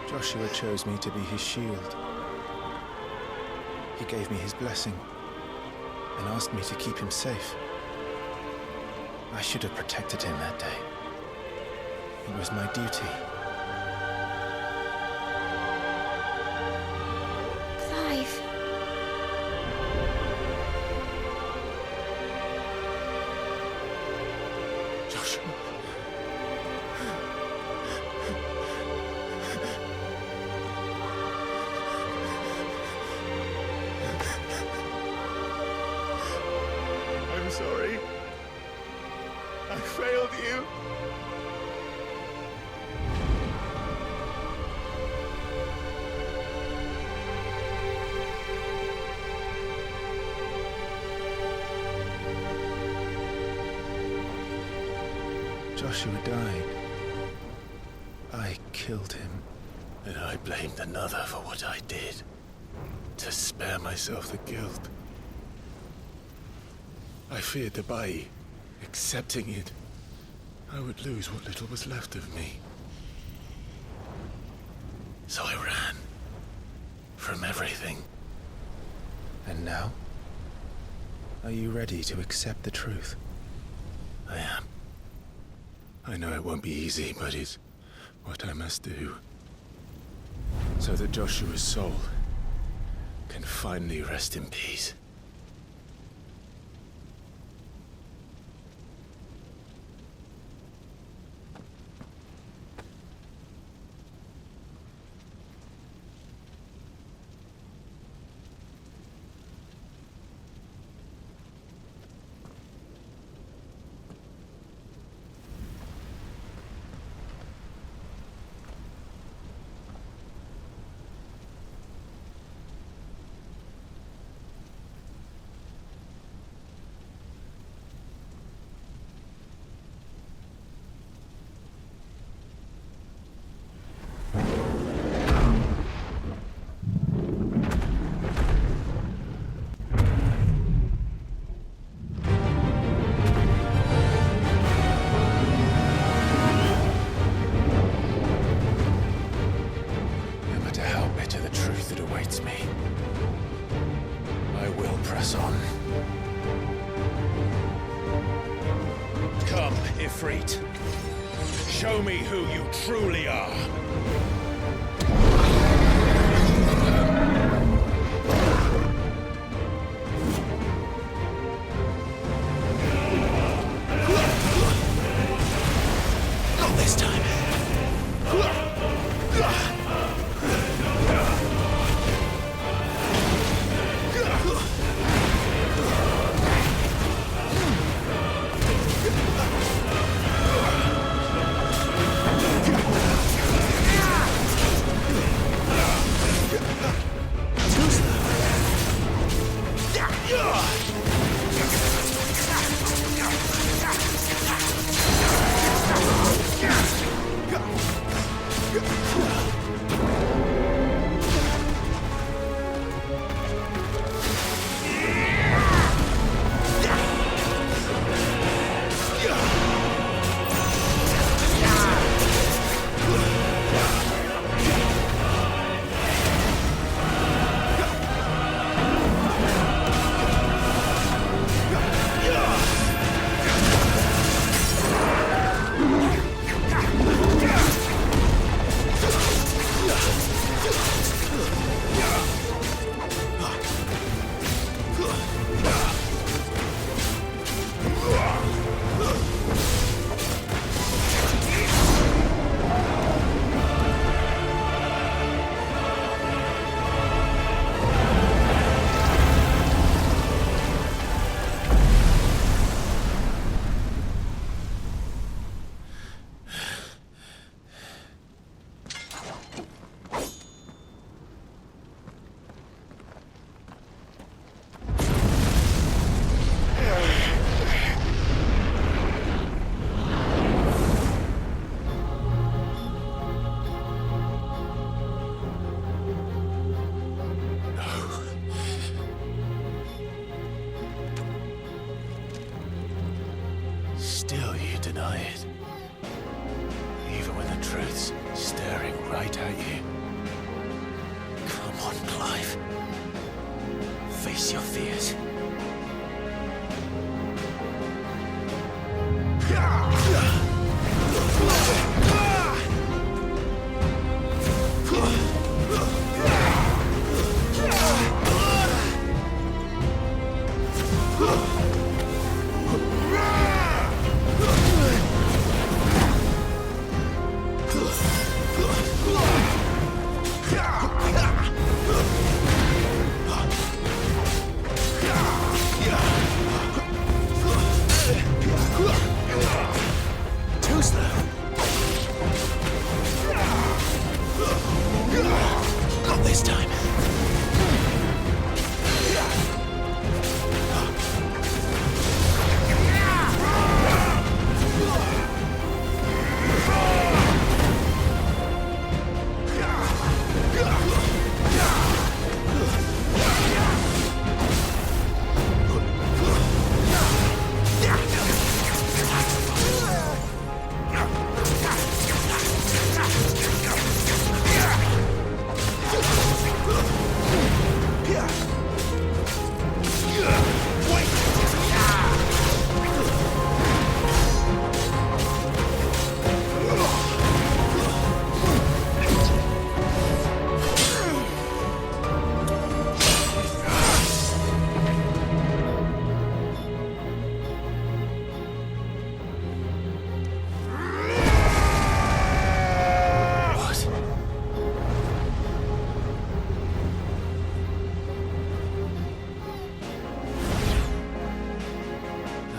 Joshua chose me to be his shield. He gave me his blessing and asked me to keep him safe. I should have protected him that day. It was my duty. Clive. Joshua. I'm sorry. I failed you. Joshua died. I killed him. And I blamed another for what I did. To spare myself the guilt. I feared that by accepting it, I would lose what little was left of me. So I ran. From everything. And now? Are you ready to accept the truth? I am. I know it won't be easy, but it's what I must do. So that Joshua's soul can finally rest in peace. Come, Ifrit. Show me who you truly are. Not this time. still you deny it. Even when the truth's staring right at you. Come on, Clive. Face your fears. Too slow. Not this time.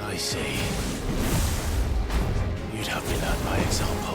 I see. You'd have me learn by example.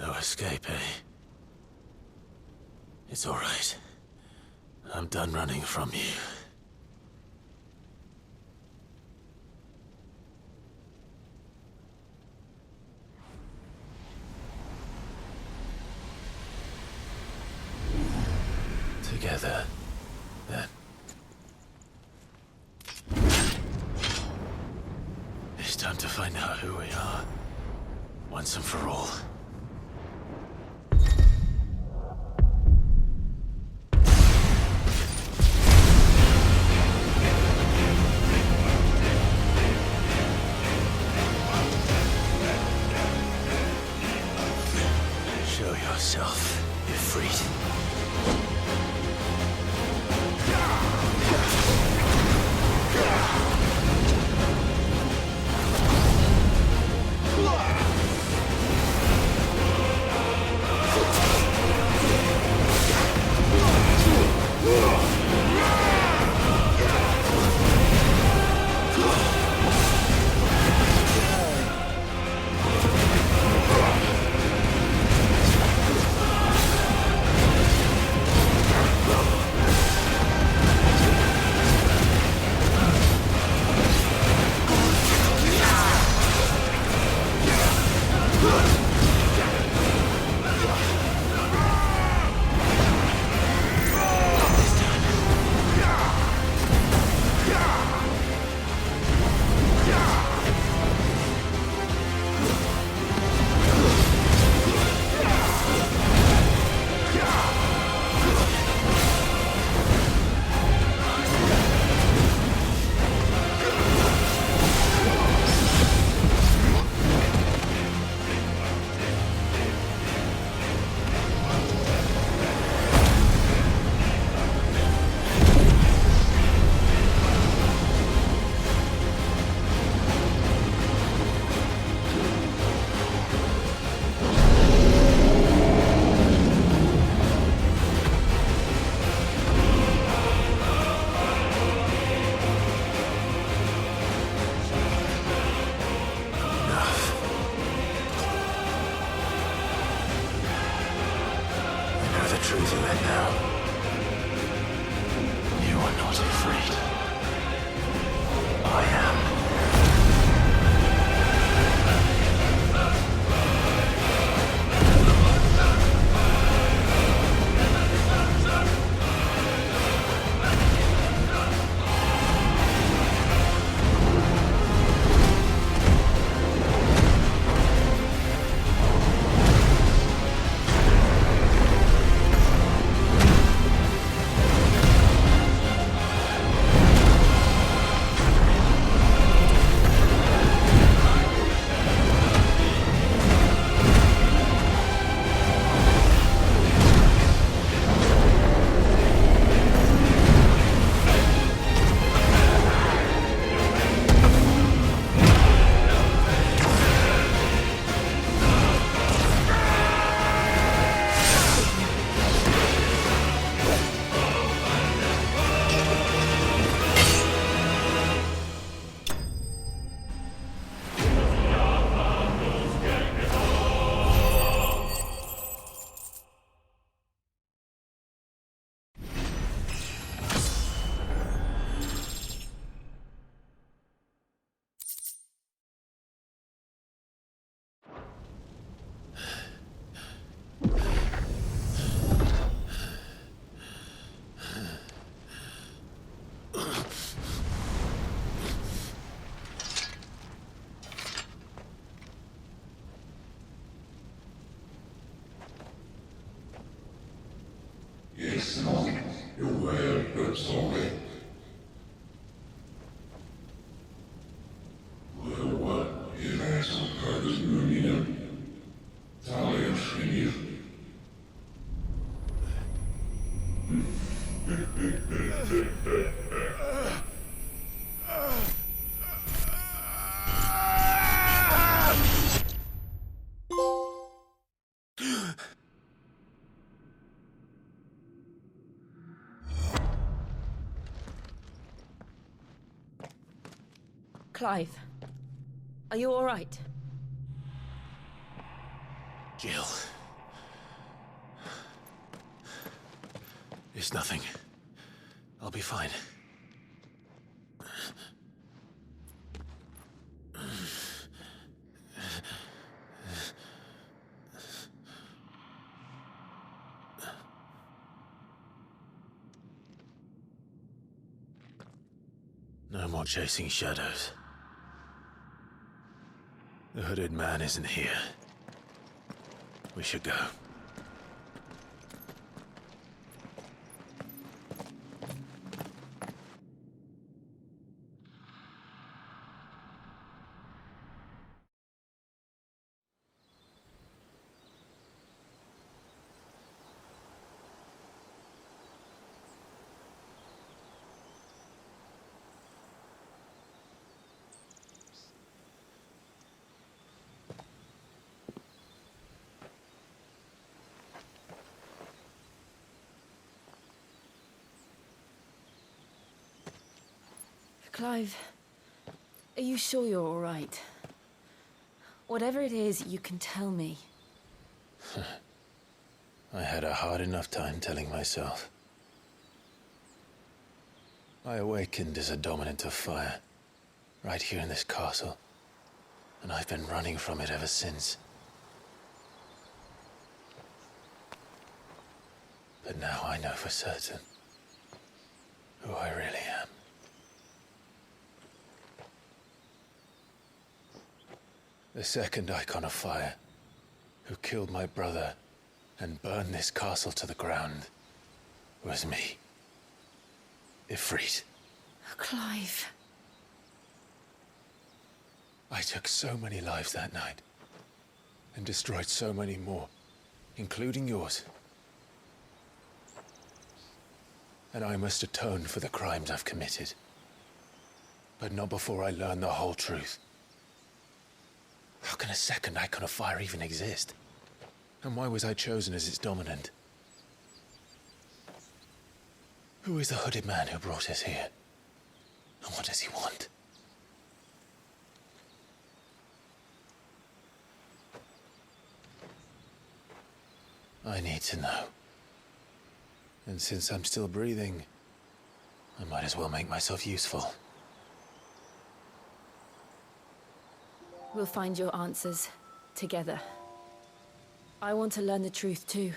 No escape, eh? It's all right. I'm done running from you. Together, then. It's time to find out who we are, once and for all. Show yourself, Ifrit. Truth of it now. You are not afraid. I am. Clive, are you all right? Jill. It's nothing. I'll be fine. No more chasing shadows. The hooded man isn't here. We should go. Clive, are you sure you're all right? Whatever it is, you can tell me. I had a hard enough time telling myself. I awakened as a dominant of fire, right here in this castle, and I've been running from it ever since. But now I know for certain who I really am. The second icon of fire, who killed my brother and burned this castle to the ground, was me. Ifrit. Clive. I took so many lives that night, and destroyed so many more, including yours. And I must atone for the crimes I've committed. But not before I learn the whole truth. How can a second icon of fire even exist? And why was I chosen as its dominant? Who is the hooded man who brought us here? And what does he want? I need to know. And since I'm still breathing, I might as well make myself useful. We'll find your answers together. I want to learn the truth too.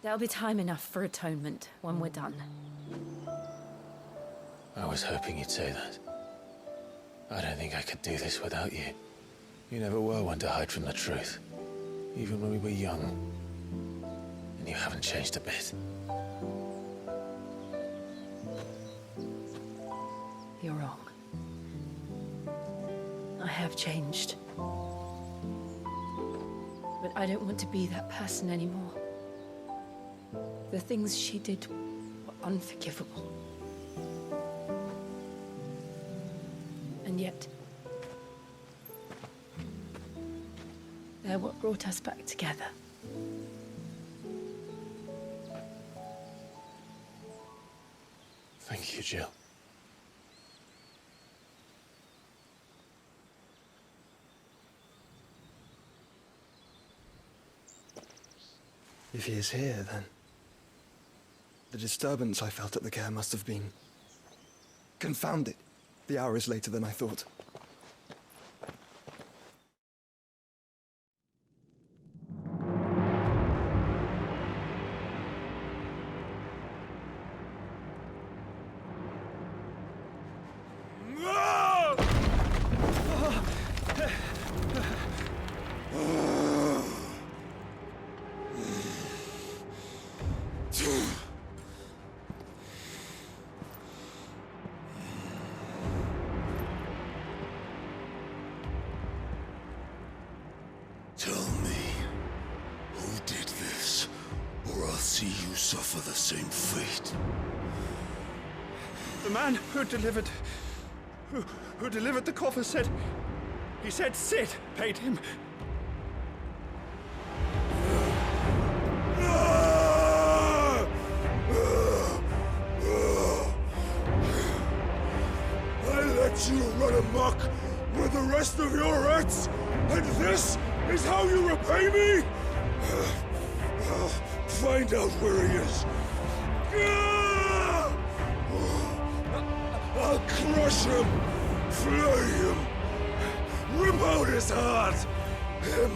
There'll be time enough for atonement when we're done. I was hoping you'd say that. I don't think I could do this without you. You never were one to hide from the truth, even when we were young. And you haven't changed a bit. You're wrong. I have changed. But I don't want to be that person anymore. The things she did were unforgivable. And yet, they're what brought us back together. Thank you, Jill. If he is here, then the disturbance I felt at the care must have been confounded. The hour is later than I thought. Tell me, who did this, or I'll see you suffer the same fate. The man who delivered the coffer said... He said Sid paid him. I let you run amok for the rest of your rats, and this is how you repay me? Find out where he is. I'll crush him, flay him, rip out his heart, him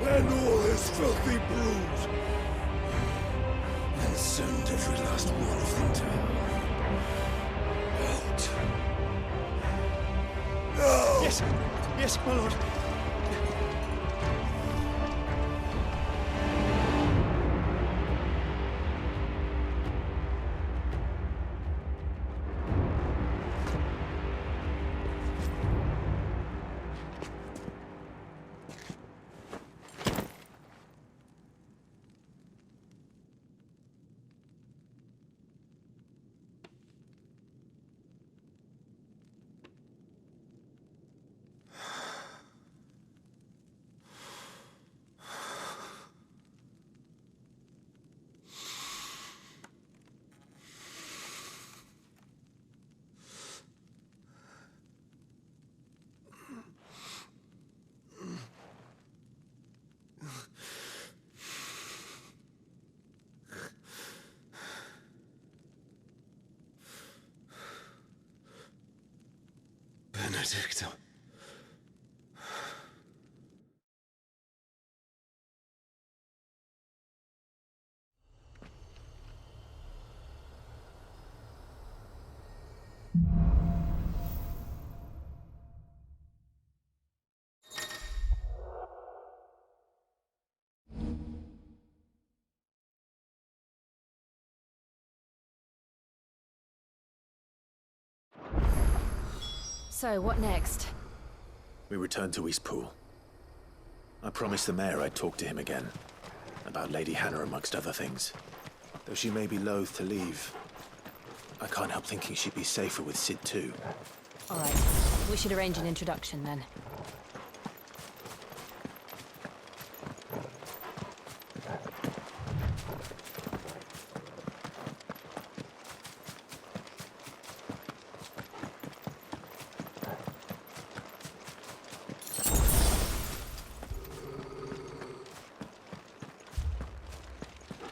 and all his filthy brood, and send every last one of them down. Out. No! Yes, yes, my lord. Benedicta. So, what next? We return to Eastpool. I promised the mayor I'd talk to him again. About Lady Hannah, amongst other things. Though she may be loath to leave, I can't help thinking she'd be safer with Sid too. All right. We should arrange an introduction then.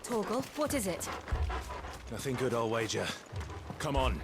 Torgal, what is it? Nothing good, I'll wager. Come on.